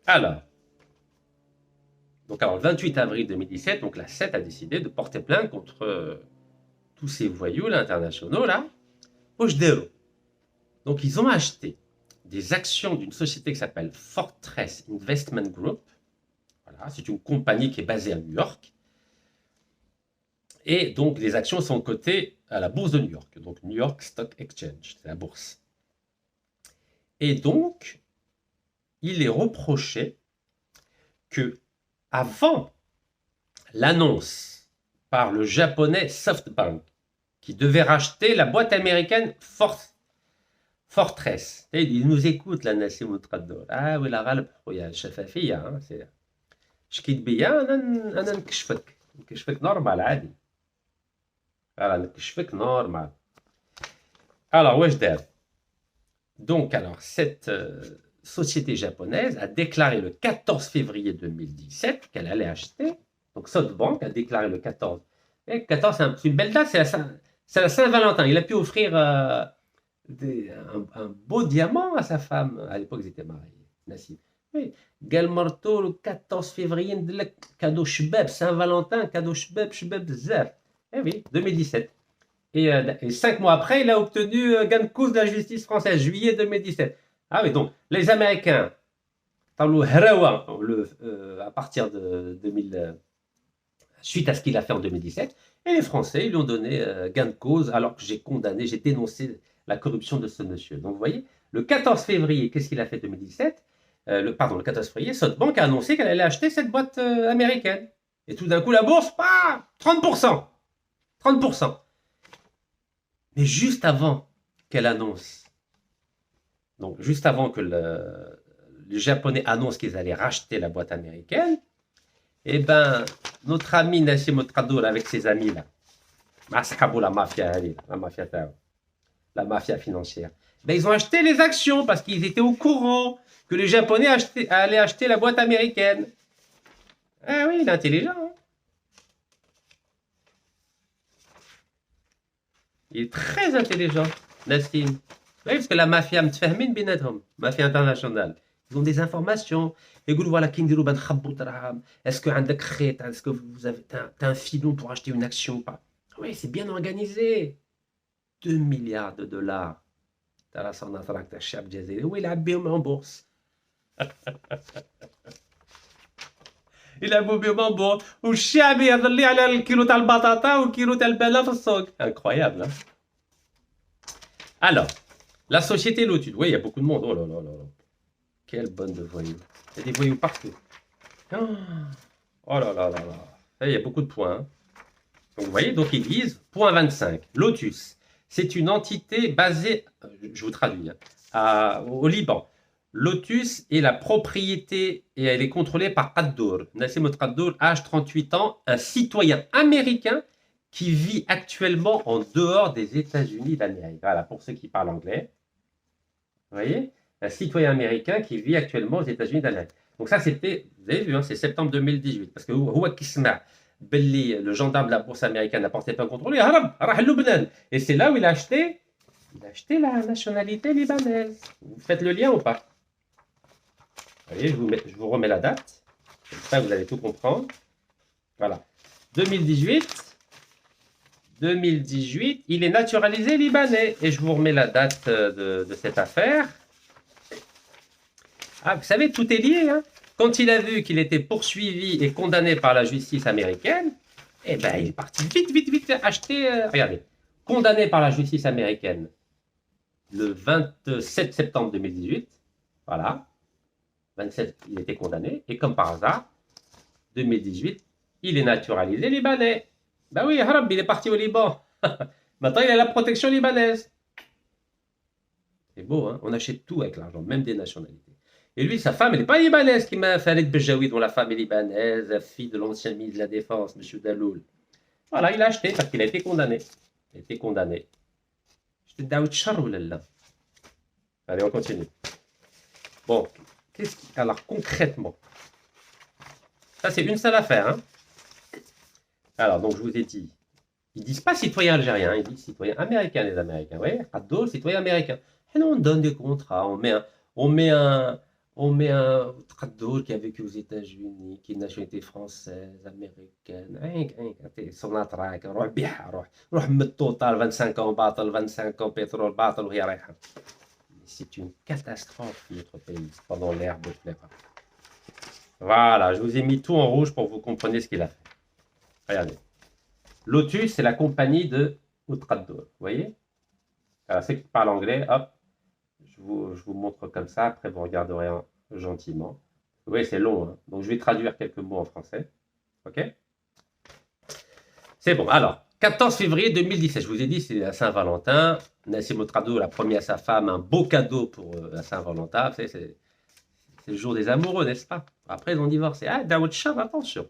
Alors, le 28 avril 2017, donc la SEC a décidé de porter plainte contre tous ces voyous là, internationaux là. واش داروا؟ Donc ils ont acheté des actions d'une société qui s'appelle Fortress Investment Group. Voilà, c'est une compagnie qui est basée à New York. Et donc, les actions sont cotées à la bourse de New York. Donc, New York Stock Exchange, c'est la bourse. Et donc, il est reproché que, avant l'annonce par le japonais SoftBank, qui devait racheter la boîte américaine Fortress. Il nous écoute, là, Nassim Otradoul. Ah oui, la غالب خويا الشفافية. C'est شكيت بيا أنا نكشفك نورمال عادي. Voilà, نكشفك normal. Alors, واش دار؟ Donc, cette société japonaise a déclaré le 14 février 2017 qu'elle allait acheter. Donc SoftBank a déclaré le 14. Et 14, c'est une belle date, c'est la Saint-Valentin. Il a pu offrir un beau diamant à sa femme. À l'époque, ils étaient mariés. Nassim. Oui. قال مرتو le 14 février ندير cadeau شباب Saint-Valentin, cadeau شباب بزاف. Eh oui, 2017. Et 5 mois après, il a obtenu gain de cause de la justice française, juillet 2017. Ah oui, donc les Américains, à partir de 2000, suite à ce qu'il a fait en 2017, et les Français, ils lui ont donné gain de cause alors que j'ai condamné, j'ai dénoncé la corruption de ce monsieur. Donc vous voyez, le 14 février, qu'est-ce qu'il a fait 2017 le 14 février, SoftBank a annoncé qu'elle allait acheter cette boîte américaine. Et tout d'un coup, la bourse, 30%. 30%. Mais juste avant qu'elle annonce, donc juste avant que les Japonais annoncent qu'ils allaient racheter la boîte américaine, eh ben, notre ami Nassim Tradoul avec ses amis là, la mafia financière, ben, ils ont acheté les actions parce qu'ils étaient au courant que les Japonais allaient acheter la boîte américaine. Ah oui, il est intelligent. Hein. Il est très intelligent, Nassim. Oui, parce que la mafia متفاهمين بيناتهم, mafia internationale. Ils ont des informations. Ils disent voilà, est-ce que عندك خيط, est-ce que vous avez un filon pour acheter une action ou pas? Oui, c'est bien organisé. 2 milliards de dollars. ترى صناطرك تاع الشعب الجزائري هو يلعب بهم en bourse. يلعبوا بهم en bourse والشعب يهضر لي على الكيلو تاع البطاطا والكيلو تاع البلا في السوق. Incroyable, hein? Alors, la société Lotus. Oui, il y a beaucoup de monde. Oh là là là là. Quelle bonne de voyous. Il y a des voyous partout. Oh là là là là. Il y a beaucoup de points. Hein. Donc, vous voyez, donc ils disent, point 25, Lotus, c'est une entité basée, je vous traduis, hein, au Liban. Lotus est la propriété et elle est contrôlée par Qaddour. Nassim Qaddour, âge 38 ans, un citoyen américain qui vit actuellement en dehors des États-Unis d'Amérique. Voilà, pour ceux qui parlent anglais. Vous voyez, un citoyen américain qui vit actuellement aux États-Unis d'Amérique. Donc ça, c'était, vous avez vu, hein, c'est septembre 2018. Parce que le gendarme de la bourse américaine n'a porté pas contrôle. Et c'est là où il a acheté la nationalité libanaise. Vous faites le lien ou pas? Vous voyez, je vous remets la date. Comme ça, vous allez tout comprendre. Voilà. 2018, il est naturalisé libanais. Et je vous remets la date de cette affaire. Ah, vous savez, tout est lié. Hein. Quand il a vu qu'il était poursuivi et condamné par la justice américaine, eh ben, il est parti vite acheter. Regardez, condamné par la justice américaine le 27 septembre 2018. Voilà. 27, il était condamné. Et comme par hasard, 2018, il est naturalisé libanais. Ben oui, Harab, il est parti au Liban. Maintenant, il a la protection libanaise. C'est beau, hein? On achète tout avec l'argent, même des nationalités. Et lui, sa femme, elle n'est pas libanaise, qui m'a fait Khaled Bejaoui, dont la femme est libanaise, la fille de l'ancien ministre de la Défense, M. Daloul. Voilà, il a acheté parce qu'il a été condamné. Il a été condamné. Je te daout char ou là. Allez, on continue. Bon, alors concrètement, ça c'est une seule affaire. Hein. Alors, donc je vous ai dit, ils disent pas citoyen algérien, ils disent citoyen américain, les Américains. Vous voyez, Qaddoul, citoyen américain. Et nous, on donne des contrats, on met un Qaddoul qui a vécu aux États-Unis, qui est de nationalité française, américaine. Son attraque, روح من total 25 ans باطل, 25 ans pétrole باطل وهي رايحة. C'est une catastrophe, notre pays, pendant l'ère de Bouteflika. Voilà, je vous ai mis tout en rouge pour que vous compreniez ce qu'il a fait. Regardez. Lotus, c'est la compagnie de Qaddoul. Vous voyez? Alors, ceux qui parlent anglais, hop, je vous montre comme ça. Après, vous regarderez gentiment. Vous voyez, c'est long. Hein? Donc, je vais traduire quelques mots en français. OK? C'est bon. Alors, 14 février 2017, je vous ai dit, c'est la Saint-Valentin. Nassim Tradoul a promis à sa femme un beau cadeau pour la Saint-Valentin. C'est le jour des amoureux, n'est-ce pas? Après, ils ont divorcé. Ah, Daoud Char, attention.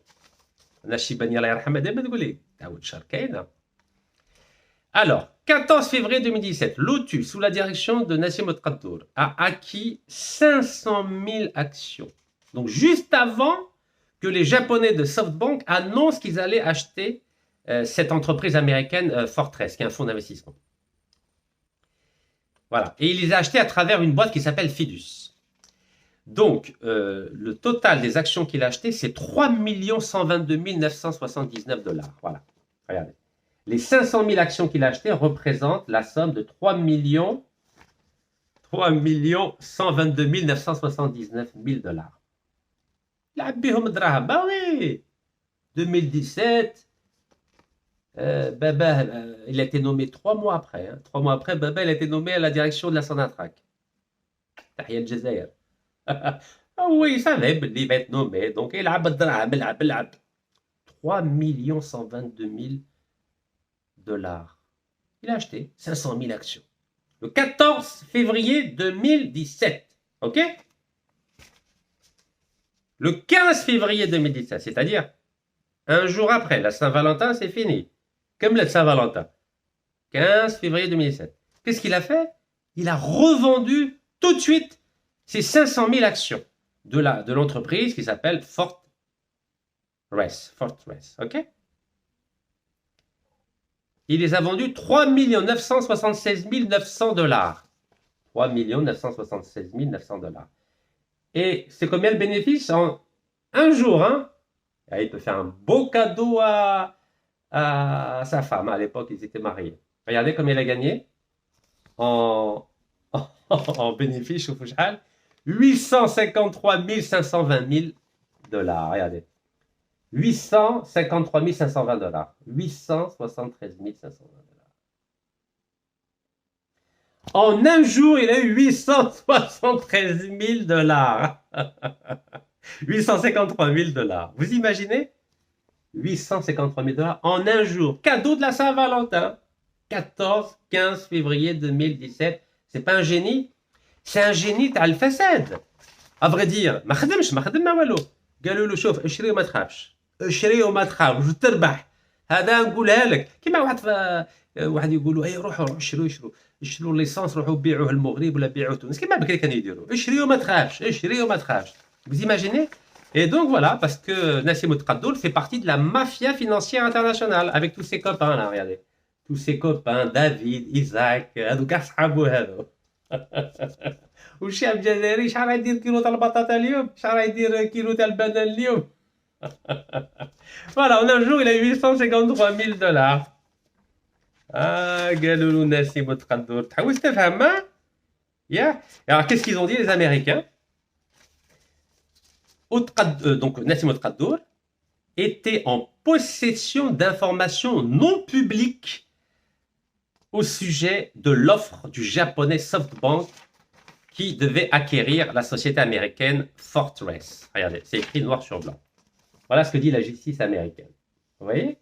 Alors, 14 février 2017, Lotus, sous la direction de Nassim Al-Khattour, a acquis 500 000 actions. Donc, juste avant que les Japonais de SoftBank annoncent qu'ils allaient acheter cette entreprise américaine Fortress, qui est un fonds d'investissement. Voilà. Et il les a achetés à travers une boîte qui s'appelle Fidus. Donc, le total des actions qu'il a achetées, c'est 3 122 979 $. Voilà. Regardez. Les 500 000 actions qu'il a achetées représentent la somme de 3 122 979 $. Il a bihom draham. Bah oui. 2017. Baba, il a été nommé 3 mois après. 3 mois après, Baba, il a été nommé à la direction de la Sonatrach. Tahia al-Jazair. Ah oui, il savait qu'il va être nommé. Donc, il a 3 122 000 $. Il a acheté 500 000 actions. Le 14 février 2017. OK? Le 15 février 2017, c'est-à-dire un jour après, la Saint-Valentin, c'est fini. Comme la Saint-Valentin. 15 février 2017. Qu'est-ce qu'il a fait? Il a revendu tout de suite ces 500 000 actions de l'entreprise qui s'appelle Fortress. OK? Il les a vendus 3 976 900 $. 3 976 900 $. Et c'est combien le bénéfice en un jour, hein? Et il peut faire un beau cadeau à sa femme. À l'époque, ils étaient mariés. Regardez combien il a gagné en bénéfice, 853 520 000 $. Regardez. 853 520 $. 873 520 $. En un jour, il a eu 873 000 $. 853 000 $. Vous imaginez? 853 000 $ en un jour. Cadeau de la Saint-Valentin. 14-15 février 2017. C'est pas un génie? C'est un génie تاع الفساد. À vrai dire, ما خدمش ما والو. قالوا له شوف اشري وما تخافش. اشري وما تخافش وتربح. هذا نقولها لك. كيما واحد يقولوا اي روحوا اشروا ليسانس روحوا بيعوه المغرب ولا بيعوه تونس. كيما بكري كانوا يديروا. اشري وما تخافش. Vous imaginez? Et donc voilà, parce que Nassim Al-Khattour fait partie de la mafia financière internationale avec tous ses copains là, regardez. Tous ses copains, David, Isaac, هذوك اصحابو هذو. والشعب الجزائري شحال غيدير كيلو تاع البطاطا اليوم؟ شحال غيدير كيلو تاع البنان اليوم؟ Voilà, en un jour, il a eu 853 000 $. قالوا له ناسيم التقدر تحوس تفهم ما؟ Yeah. Alors, qu'est-ce qu'ils ont dit les Américains? Donc, Nassim Al-Khattour était en possession d'informations non publiques au sujet de l'offre du japonais SoftBank qui devait acquérir la société américaine Fortress. Regardez, c'est écrit noir sur blanc. Voilà ce que dit la justice américaine. Vous voyez?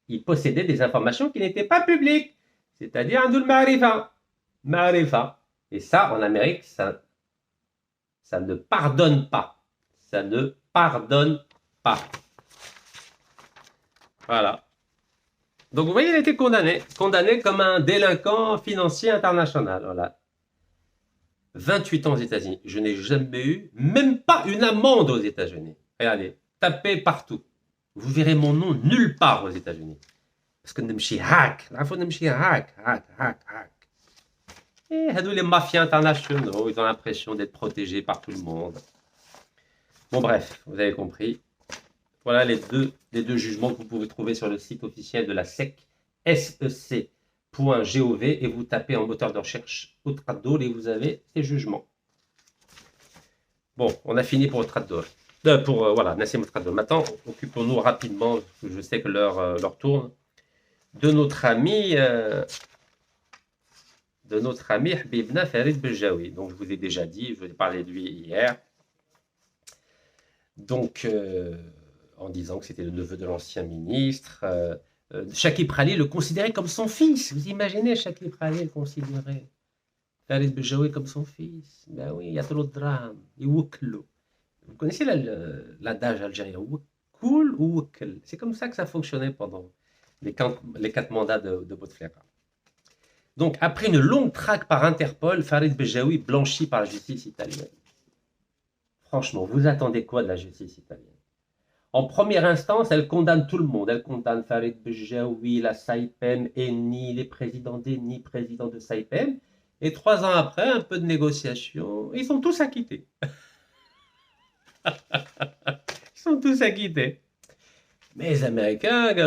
Il possédait des informations qui n'étaient pas publiques, c'est-à-dire un ma'rifa. Et ça, en Amérique, ça ne pardonne pas. Ça ne pardonne pas. Voilà. Donc, vous voyez, il a été condamné comme un délinquant financier international. Voilà. 28 ans aux États-Unis. Je n'ai jamais eu, même pas une amende aux États-Unis. Regardez, tapez partout. Vous verrez mon nom nulle part aux États-Unis. Parce que نمشي hack. Il faut نمشي hack. Et les mafias internationaux, ils ont l'impression d'être protégés par tout le monde. Bon, bref, vous avez compris. Voilà les deux jugements que vous pouvez trouver sur le site officiel de la SEC, sec.gov, et vous tapez en moteur de recherche Al-Khattour et vous avez ces jugements. Bon, on a fini pour Al-Khattour. Voilà, Nassim Al-Khattour. Maintenant, occupons-nous rapidement, parce que je sais que l'heure tourne, de notre ami Habibna Farid Beljaoui. Donc, je vous ai déjà dit, je vous ai parlé de lui hier. Donc, en disant que c'était le neveu de l'ancien ministre. Chakib Khalil le considérait comme son fils. Vous imaginez Chakib Khalil considérait Farid Beljaoui comme son fils? Ben oui, il y a trop de drames. Vous connaissez l'adage algérien? Woukoul ou woukel. C'est comme ça que ça fonctionnait pendant les 4 mandats de Bouteflika. Donc, après une longue traque par Interpol, Farid Bejaoui blanchi par la justice italienne. Franchement, vous attendez quoi de la justice italienne? En première instance, elle condamne tout le monde. Elle condamne Farid Bejaoui, la Saipem, Eni, les présidents d'Eni, présidents de Saipem. Et 3 ans après, un peu de négociation, ils sont tous acquittés. Ils sont tous acquittés. Mais les Américains, les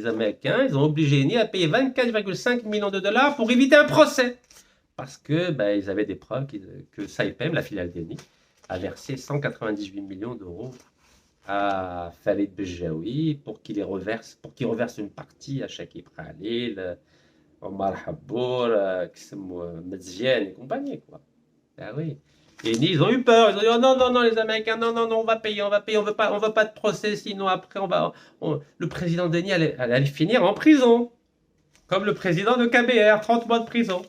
Américains, ils ont obligé Eni à payer 24,5 millions de dollars pour éviter un procès. Parce que ils avaient des preuves que Saipem, la filiale d'Eni, a versé 198 millions d'euros à Farid Bejaoui pour qu'il reverse une partie à Shakib Khalil, Omar Habbour, Medziane et compagnie, quoi. Ah oui. Et ils ont eu peur, ils ont dit oh non, non, non, les Américains, non, non, non, on va payer, on veut pas de procès, sinon après le président Denis allait finir en prison, comme le président de KBR, 30 mois de prison.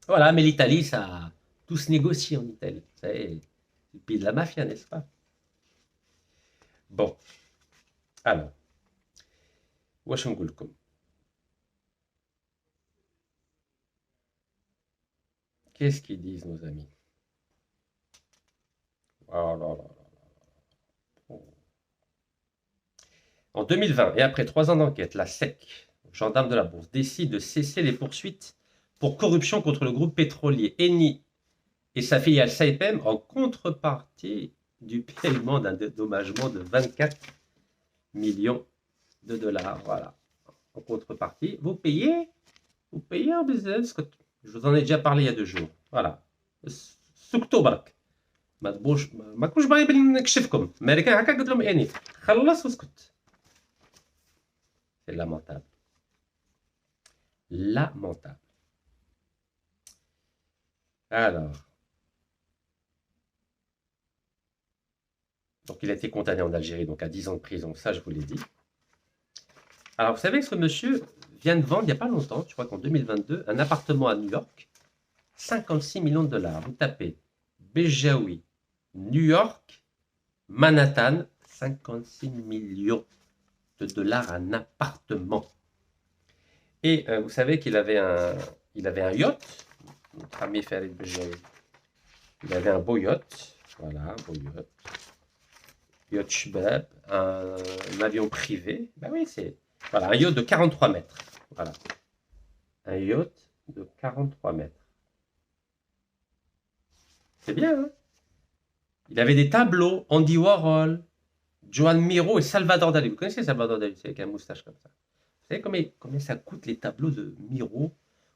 Voilà, mais l'Italie, ça a tout se négocie en Italie. C'est le pays de la mafia, n'est-ce pas? Bon, alors, واش نقول لكم. Qu'est-ce qu'ils disent nos amis? Oh là là là. En 2020, et après 3 ans d'enquête, la SEC, gendarme de la Bourse, décide de cesser les poursuites pour corruption contre le groupe pétrolier Eni et sa filiale Saipem en contrepartie du paiement d'un dédommagement de 24 millions de dollars. Voilà. En contrepartie, vous payez en business. Je vous en ai déjà parlé il y a 2 jours. Voilà. سكتوبرك ما كنتش باغي نكشفكم الامريكان هكا قلت لهم اني خلص واسكت. C'est lamentable. Lamentable. Alors. Donc il a été condamné en Algérie donc à 10 ans de prison, ça je vous l'ai dit. Alors vous savez que ce monsieur vient de vendre il n'y a pas longtemps, je crois qu'en 2022, un appartement à New York, 56 millions de dollars. Vous tapez Bejaoui, New York, Manhattan, 56 millions de dollars un appartement. Et vous savez qu'il avait un yacht, notre ami Farid Bejaoui. Il avait un beau yacht, voilà, un beau yacht. Yacht Shbab, un avion privé. Ben oui, c'est voilà, un yacht de 43 mètres. Voilà. Un yacht de 43 mètres. C'est bien, hein? Il avait des tableaux, Andy Warhol, Joan Miro et Salvador Dali. Vous connaissez Salvador Dali, c'est avec un moustache comme ça. Vous savez combien ça coûte les tableaux de Miro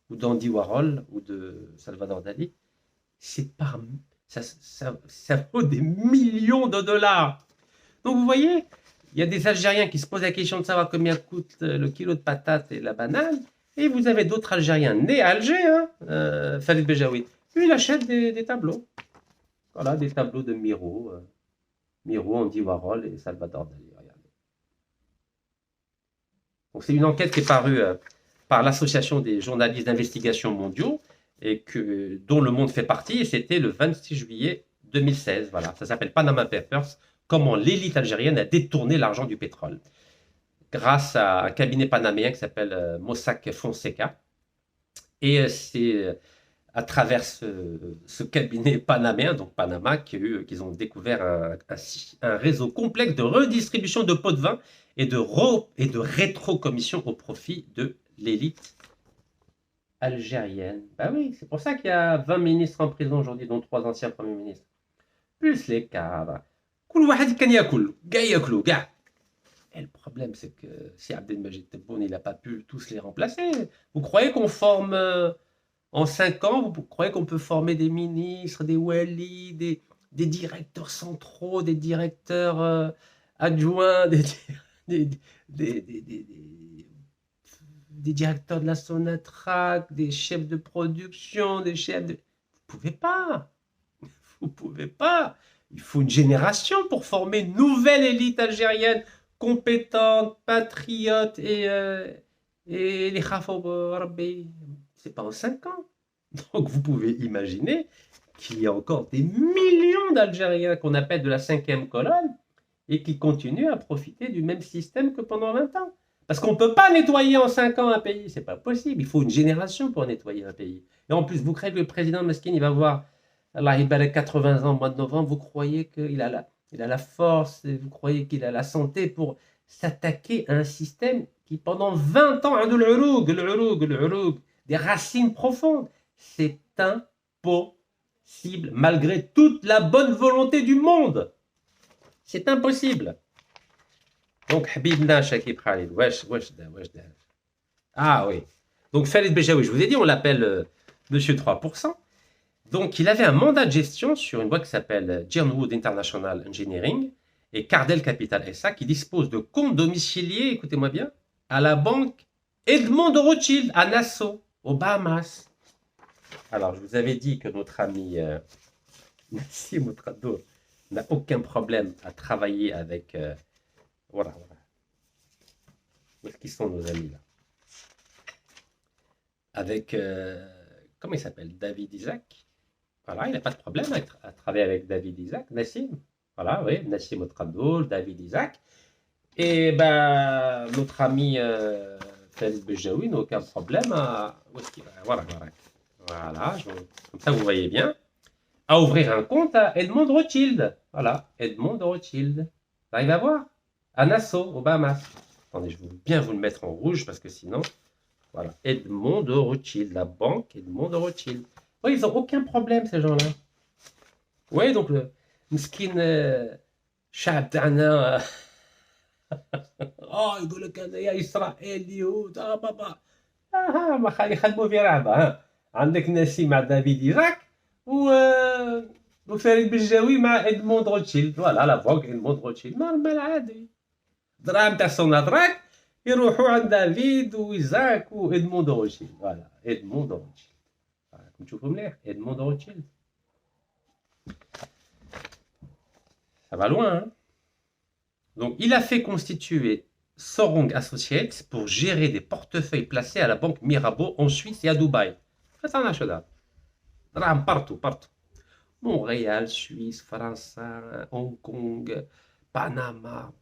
ou d'Andy Warhol ou de Salvador Dali? C'est par... Ça vaut des millions de dollars. Donc vous voyez, il y a des Algériens qui se posent la question de savoir combien coûte le kilo de patates et la banane. Et vous avez d'autres Algériens nés à Alger, hein, Farid Bejaoui. Lui, il achète des tableaux. Voilà, des tableaux de Miro, Andy Warhol et Salvador Dali. Regardez. Donc c'est une enquête qui est parue par l'Association des journalistes d'investigation mondiaux et dont Le Monde fait partie. Et c'était le 26 juillet 2016. Voilà, ça s'appelle Panama Papers. Comment l'élite algérienne a détourné l'argent du pétrole grâce à un cabinet panaméen qui s'appelle Mossack Fonseca. Et c'est à travers ce cabinet panaméen, donc Panama, qu'ils ont découvert un réseau complexe de redistribution de pots de vin et de rétrocommission au profit de l'élite algérienne. Ben oui, c'est pour ça qu'il y a 20 ministres en prison aujourd'hui, dont 3 anciens premiers ministres. Plus les cadres. Et le problème, c'est que si Abdelmajid Tebboune, il n'a pas pu tous les remplacer. Vous croyez qu'on forme en 5 ans, vous croyez qu'on peut former des ministres, des walis, des directeurs centraux, des directeurs adjoints, des directeurs de la Sonatrach, des chefs de production, des chefs de... Vous pouvez pas. Vous pouvez pas. Il faut une génération pour former une nouvelle élite algérienne compétente, patriote et les khafo rabbi. C'est pas en 5 ans. Donc vous pouvez imaginer qu'il y a encore des millions d'Algériens qu'on appelle de la 5e colonne et qui continuent à profiter du même système que pendant 20 ans. Parce qu'on ne peut pas nettoyer en 5 ans un pays, c'est pas possible. Il faut une génération pour nettoyer un pays. Et en plus, vous croyez que le président Meskin, il va avoir, Allah, il a 80 ans au mois de novembre, vous croyez il a la force, et vous croyez qu'il a la santé pour s'attaquer à un système qui, pendant 20 ans, a de l'uroug, des racines profondes. C'est impossible, malgré toute la bonne volonté du monde. C'est impossible. Donc, Habibna Shakib Khalid, wesh da. Ah oui. Donc, Khalid Bejaoui, je vous ai dit, on l'appelle Monsieur 3%. Donc, il avait un mandat de gestion sur une boîte qui s'appelle Gernwood International Engineering et Cardel Capital SA qui dispose de comptes domiciliés, écoutez-moi bien, à la banque Edmond de Rothschild à Nassau, aux Bahamas. Alors, je vous avais dit que notre ami Nassim Ouattara n'a aucun problème à travailler avec... voilà. Où est-ce qu'ils sont nos amis là? Avec... comment il s'appelle? David Isaac. Voilà, il n'a pas de problème à travailler avec David Isaac. Nassim. Voilà, oui, Nassim Ouattara, David Isaac. Et ben, notre ami Khalid Bejaoui n'a aucun problème à... Où est-ce qu'il va? Voilà. Voilà, comme ça vous voyez bien. À ouvrir un compte à Edmond de Rothschild. Voilà, Edmond de Rothschild. Vous arrivez à voir? À Nassau, aux Bahamas. Attendez, je vais bien vous le mettre en rouge parce que sinon... Voilà, Edmond de Rothschild, la banque Edmond de Rothschild. Oui, ils n'ont aucun problème, ces gens-là. Oui, donc le مسكين الشعب تاعنا يقول لك هذايا اسرائيل اليهود بابا ما يخدموا في رعبه عندك ناسي مع دافيد إيزاك وفريد بالجاوي مع ادموند روتشيلد فوالا لا بونك ادموند روتشيلد نورمال عادي دراهم تاع السوناتراك يروحوا عند دافيد وإيزاك وادموند روتشيلد فوالا ادموند روتشيلد راكم تشوفوا مليح ادموند روتشيلد ça va loin hein. Donc, il a fait constituer Sorong Associates pour gérer des portefeuilles placés à la banque Mirabeau en Suisse et à Dubaï. International. Partout. Montréal, Suisse, France, Hong Kong, Panama.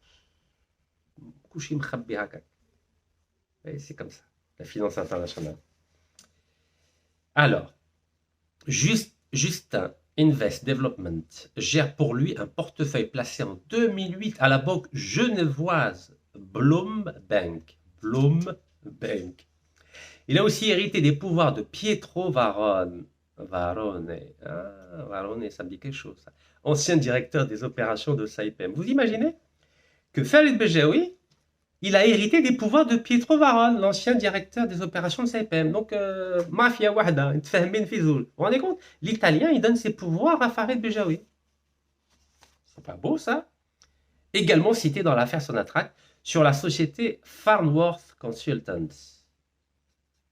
C'est comme ça, la finance internationale. Alors, Justin Invest Development gère pour lui un portefeuille placé en 2008 à la banque genevoise Bloom Bank. Il a aussi hérité des pouvoirs de Pietro Varone. Varone, ça me dit quelque chose. Ça. Ancien directeur des opérations de Saipem. Vous imaginez que Khalid Bejaoui, il a hérité des pouvoirs de Pietro Varone, l'ancien directeur des opérations de CPM. Donc, mafia wahda, vous vous rendez compte? L'italien, il donne ses pouvoirs à Farid Bejaoui. C'est pas beau, ça? Également cité dans l'affaire Sonatrach sur la société Farnworth Consultants,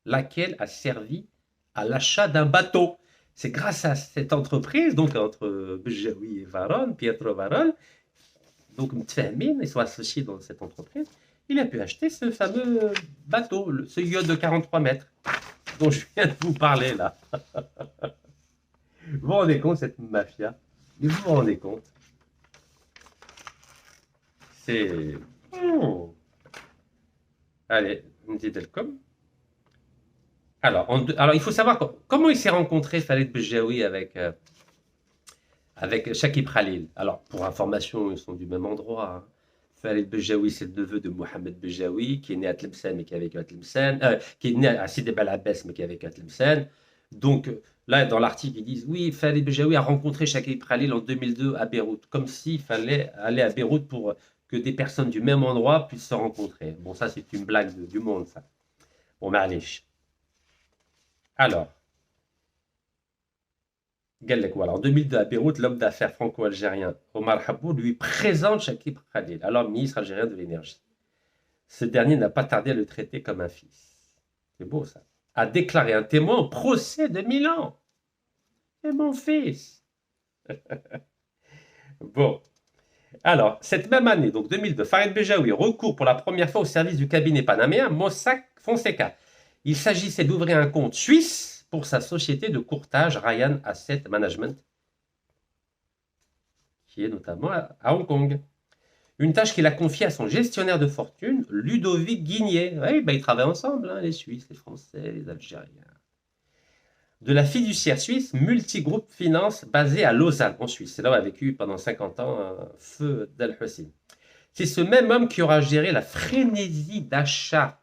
laquelle a servi à l'achat d'un bateau. C'est grâce à cette entreprise, donc entre Bejaoui et Varone, Pietro Varone, donc ils sont associés dans cette entreprise, il a pu acheter ce fameux bateau, ce yacht de 43 mètres dont je viens de vous parler là. Vous vous rendez compte, cette mafia? Vous vous rendez compte? C'est... Allez, une petite welcome. Alors, il faut savoir comment il s'est rencontré Khalid Bejaoui avec Shakib Khalil. Alors, pour information, ils sont du même endroit. Hein. Khalid Bejaoui, c'est le neveu de Mohamed Bejaoui, qui est né à Tlemcen, mais qui a vécu à Tlemcen, qui est né à Sidi Bel Abbès, mais qui a vécu à Tlemcen. Donc, là, dans l'article, ils disent, oui, Khalid Bejaoui a rencontré Shakib Khalil en 2002 à Beyrouth, comme s'il fallait aller à Beyrouth pour que des personnes du même endroit puissent se rencontrer. Bon, ça, c'est une blague du monde, ça. Bon, mais allez. Alors, en 2002 à Beyrouth, l'homme d'affaires franco-algérien Omar Habou lui présente Shakib Khalil, alors ministre algérien de l'énergie. Ce dernier n'a pas tardé à le traiter comme un fils. C'est beau ça. A déclaré un témoin au procès de Milan. C'est mon fils. Bon. Alors, cette même année, donc 2002, Farid Bejaoui recourt pour la première fois au service du cabinet panaméen Mossack Fonseca. Il s'agissait d'ouvrir un compte suisse pour sa société de courtage Ryan Asset Management, qui est notamment à Hong Kong. Une tâche qu'il a confiée à son gestionnaire de fortune, Ludovic Guigné. Oui, bah, ils travaillent ensemble, hein, les Suisses, les Français, les Algériens. De la fiduciaire suisse Multigroupe Finance basée à Lausanne, en Suisse. C'est là où a vécu pendant 50 ans Feu Del Hussein. C'est ce même homme qui aura géré la frénésie d'achat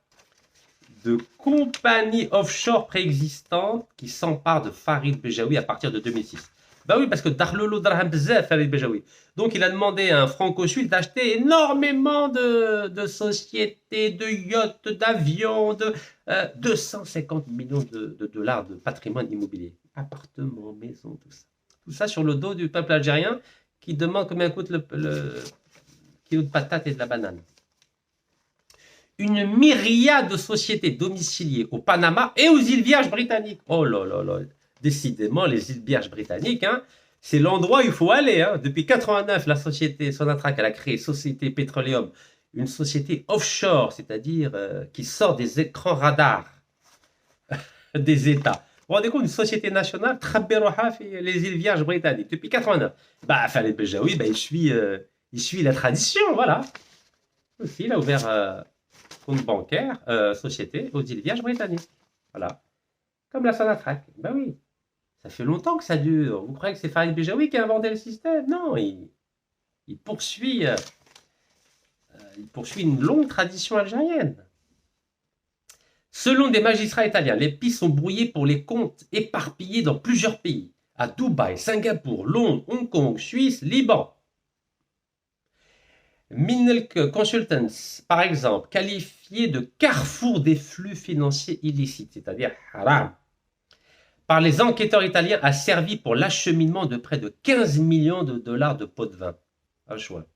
de compagnies offshore préexistantes qui s'emparent de Farid Bejaoui à partir de 2006. Bah oui, parce que Darlolo Darham Bzef, Farid Bejaoui. Donc il a demandé à un franco-suisse d'acheter énormément de sociétés, de yachts, d'avions, de 250 millions de dollars de patrimoine immobilier. Appartements, maisons, tout ça. Tout ça sur le dos du peuple algérien qui demande combien coûte le kilo de patates et de la banane. Une myriade de sociétés domiciliées au Panama et aux îles Vierges britanniques. Oh là là là. Décidément, les îles Vierges britanniques, hein, c'est l'endroit où il faut aller. Hein. Depuis 89, la société Sonatrach, elle a créé Société Pétroleum, une société offshore, c'est-à-dire qui sort des écrans radars des États. Vous vous rendez compte, une société nationale, les îles Vierges britanniques, depuis 89. Bah, Khaled Bejaoui, bah, il suit la tradition, voilà. Aussi, il a ouvert compte bancaire, société aux îles Vierges britanniques. Voilà. Comme la Sonatrach. Ben oui. Ça fait longtemps que ça dure. Vous croyez que c'est Farid Bejaoui qui a inventé le système? Non, il poursuit une longue tradition algérienne. Selon des magistrats italiens, les pistes sont brouillées pour les comptes éparpillés dans plusieurs pays. À Dubaï, Singapour, Londres, Hong Kong, Suisse, Liban. Minelk Consultants, par exemple, qualifié de carrefour des flux financiers illicites, c'est-à-dire haram, par les enquêteurs italiens, a servi pour l'acheminement de près de 15 millions de dollars de pots de vin. Un choix.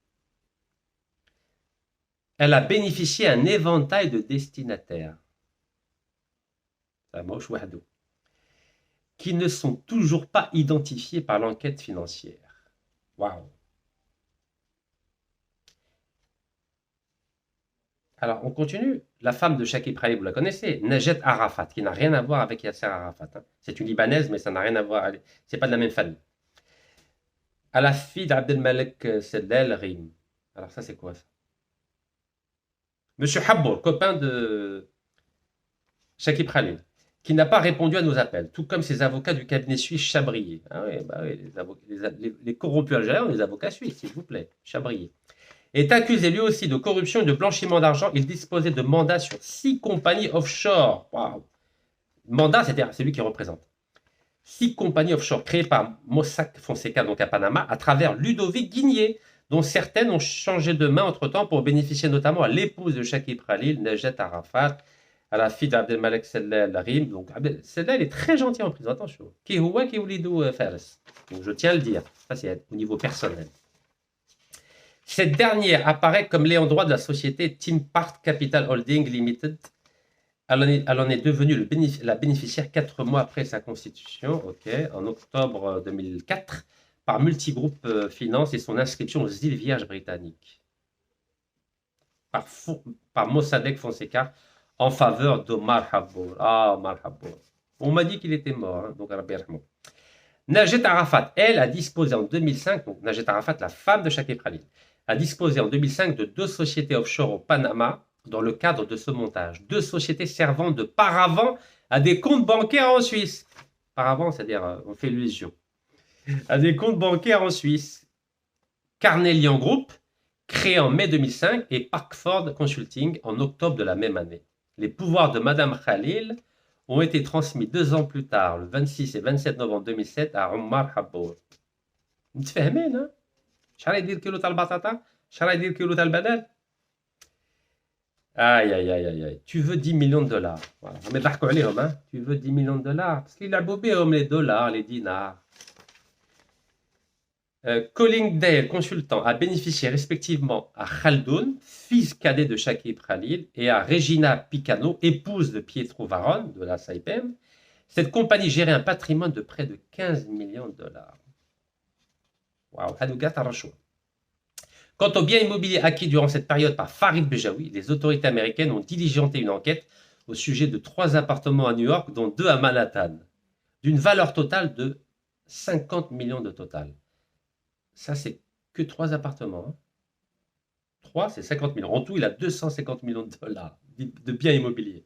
Elle a bénéficié d'un éventail de destinataires, qui ne sont toujours pas identifiés par l'enquête financière. Waouh! Alors, on continue. La femme de Shakib Khalil, vous la connaissez, Najet Arafat, qui n'a rien à voir avec Yasser Arafat. Hein. C'est une Libanaise, mais ça n'a rien à voir. C'est pas de la même famille. À la fille d'Abdelmalek Sedel Rim. Alors, ça, c'est quoi ça? Monsieur Habbour, copain de Shakib Khalil, qui n'a pas répondu à nos appels, tout comme ses avocats du cabinet suisse Chabrier. Ah oui, bah oui, les corrompus algériens ont des avocats suisses, s'il vous plaît. Chabrier. Est accusé lui aussi de corruption et de blanchiment d'argent. Il disposait de mandats sur 6 compagnies offshore. Waouh! Mandat, c'est lui qui représente. 6 compagnies offshore créées par Mossack Fonseca, donc à Panama, à travers Ludovic Guigné, dont certaines ont changé de main entre-temps pour bénéficier notamment à l'épouse de Shakib Khalil, Najet Arafat, à la fille d'Abdelmalek Sellel Rim. Donc Sellel est très gentil en prison, attention. Qui huwa ki oulidou Fares. Donc je tiens à le dire. Ça, c'est au niveau personnel. Cette dernière apparaît comme l'ayant droit de la société Team Part Capital Holding Limited. Elle en est devenue la bénéficiaire 4 mois après sa constitution, en octobre 2004, par Multigroupe Finance et son inscription aux îles Vierges britanniques. Par Mossadegh Fonseca en faveur d'Omar Habbour. Ah, Omar Habbour. On m'a dit qu'il était mort, hein, donc Rabbi Rahman. Najet Arafat, elle, a disposé en 2005, donc Najet Arafat, la femme de Shakib Khalil, a disposé en 2005 de 2 sociétés offshore au Panama dans le cadre de ce montage. 2 sociétés servant de paravent à des comptes bancaires en Suisse. Paravent, c'est-à-dire, on fait illusion. À des comptes bancaires en Suisse. Carnelian Group, créé en mai 2005, et Parkford Consulting en octobre de la même année. Les pouvoirs de Madame Khalil ont été transmis 2 ans plus tard, le 26 et 27 novembre 2007, à Omar Habbour. متفاهمين hein? شحال يدير كيلو تاع البطاطا شحال يدير كيلو تاع البنان. Aïe, aïe, aïe, aïe, aïe. Tu veux 10 millions de dollars. Voilà. Mais ضحكوا عليهم, hein? Tu veux 10 millions de dollars. Parce qu'ils يلعبوا بهم les dollars, les dinars. Collingdale Consultant a bénéficié respectivement à Khaldoun, fils cadet de Shakib Khalil, et à Regina Picano, épouse de Pietro Varone, de la Saipem. Cette compagnie gérait un patrimoine de près de 15 millions de dollars. Waouh, Hadougat Arachoua. Quant aux biens immobiliers acquis durant cette période par Farid Bejaoui, les autorités américaines ont diligenté une enquête au sujet de 3 appartements à New York, dont 2 à Manhattan, d'une valeur totale de 50 millions de total. Ça, c'est que 3 appartements. Hein. 3, c'est 50 millions. En tout, il a 250 millions de dollars de biens immobiliers.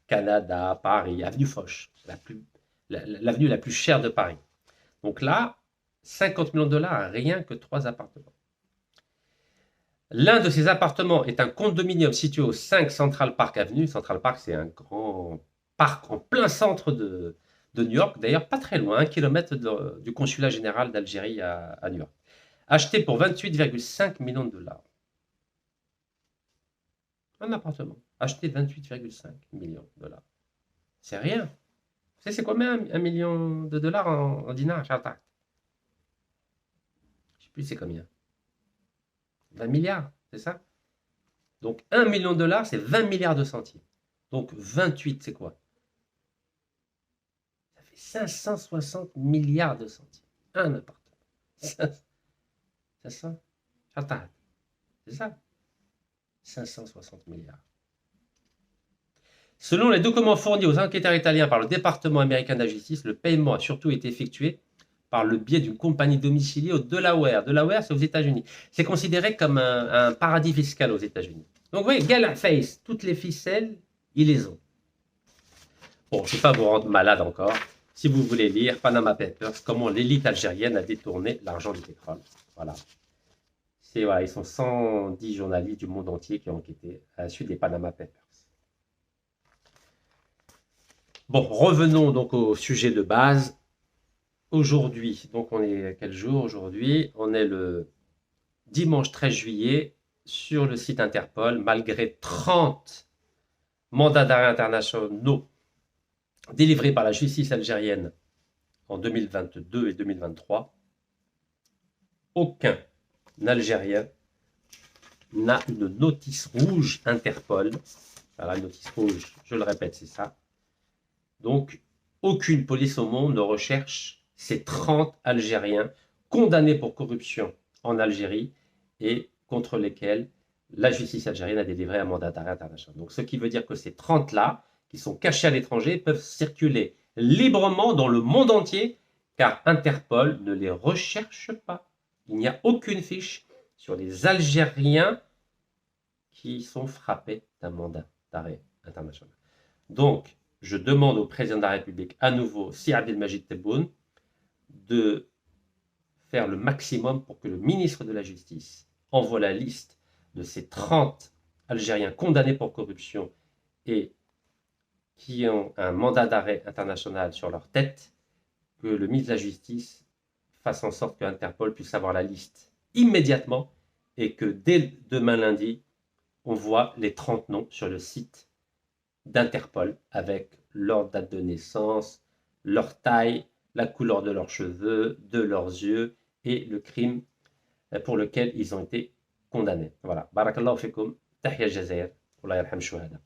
Canada, Paris, avenue Foch, l'avenue la plus chère de Paris. Donc là, 50 millions de dollars, rien que 3 appartements. L'un de ces appartements est un condominium situé au 5 Central Park Avenue. Central Park, c'est un grand parc en plein centre de New York, d'ailleurs pas très loin, 1 kilomètre du consulat général d'Algérie à New York. Acheté pour 28,5 millions de dollars. Un appartement, acheté 28,5 millions de dollars. C'est rien. Vous savez, c'est combien 1 million de dollars en dinars? Je ne sais plus c'est combien. 20 milliards, c'est ça? Donc 1 million de dollars, c'est 20 milliards de centimes. Donc 28, c'est quoi? Ça fait 560 milliards de centimes. Un appartement. C'est ça? C'est ça? 560 milliards. Selon les documents fournis aux enquêteurs italiens par le département américain de la justice, le paiement a surtout été effectué par le biais d'une compagnie domiciliée au Delaware. Delaware, c'est aux États-Unis. C'est considéré comme un paradis fiscal aux États-Unis. Donc, vous voyez, Gala Face, toutes les ficelles, ils les ont. Bon, je ne vais pas vous rendre malade encore. Si vous voulez lire Panama Papers, comment l'élite algérienne a détourné l'argent du pétrole. Voilà. Voilà, ils sont 110 journalistes du monde entier qui ont enquêté à la suite des Panama Papers. Bon, revenons donc au sujet de base. Aujourd'hui, donc on est quel jour aujourd'hui? On est le dimanche 13 juillet sur le site Interpol, malgré 30 mandats d'arrêt internationaux délivrés par la justice algérienne en 2022 et 2023, aucun Algérien n'a une notice rouge Interpol. Alors, la notice rouge, je le répète, c'est ça. Donc, aucune police au monde ne recherche ces 30 Algériens condamnés pour corruption en Algérie et contre lesquels la justice algérienne a délivré un mandat d'arrêt international. Donc, ce qui veut dire que ces 30-là, qui sont cachés à l'étranger, peuvent circuler librement dans le monde entier, car Interpol ne les recherche pas. Il n'y a aucune fiche sur les Algériens qui sont frappés d'un mandat d'arrêt international. Donc, je demande au président de la République, à nouveau, Si Abdelmajid Tebboune, de faire le maximum pour que le ministre de la Justice envoie la liste de ces 30 Algériens condamnés pour corruption et qui ont un mandat d'arrêt international sur leur tête, que le ministre de la Justice fasse en sorte que Interpol puisse avoir la liste immédiatement et que dès demain lundi, on voit les 30 noms sur le site d'Interpol avec leur date de naissance, leur taille, la couleur de leurs cheveux, de leurs yeux et le crime pour lequel ils ont été condamnés. Voilà. Barakallahu fikum. Tahia Jazair. Allah yarham shuhada.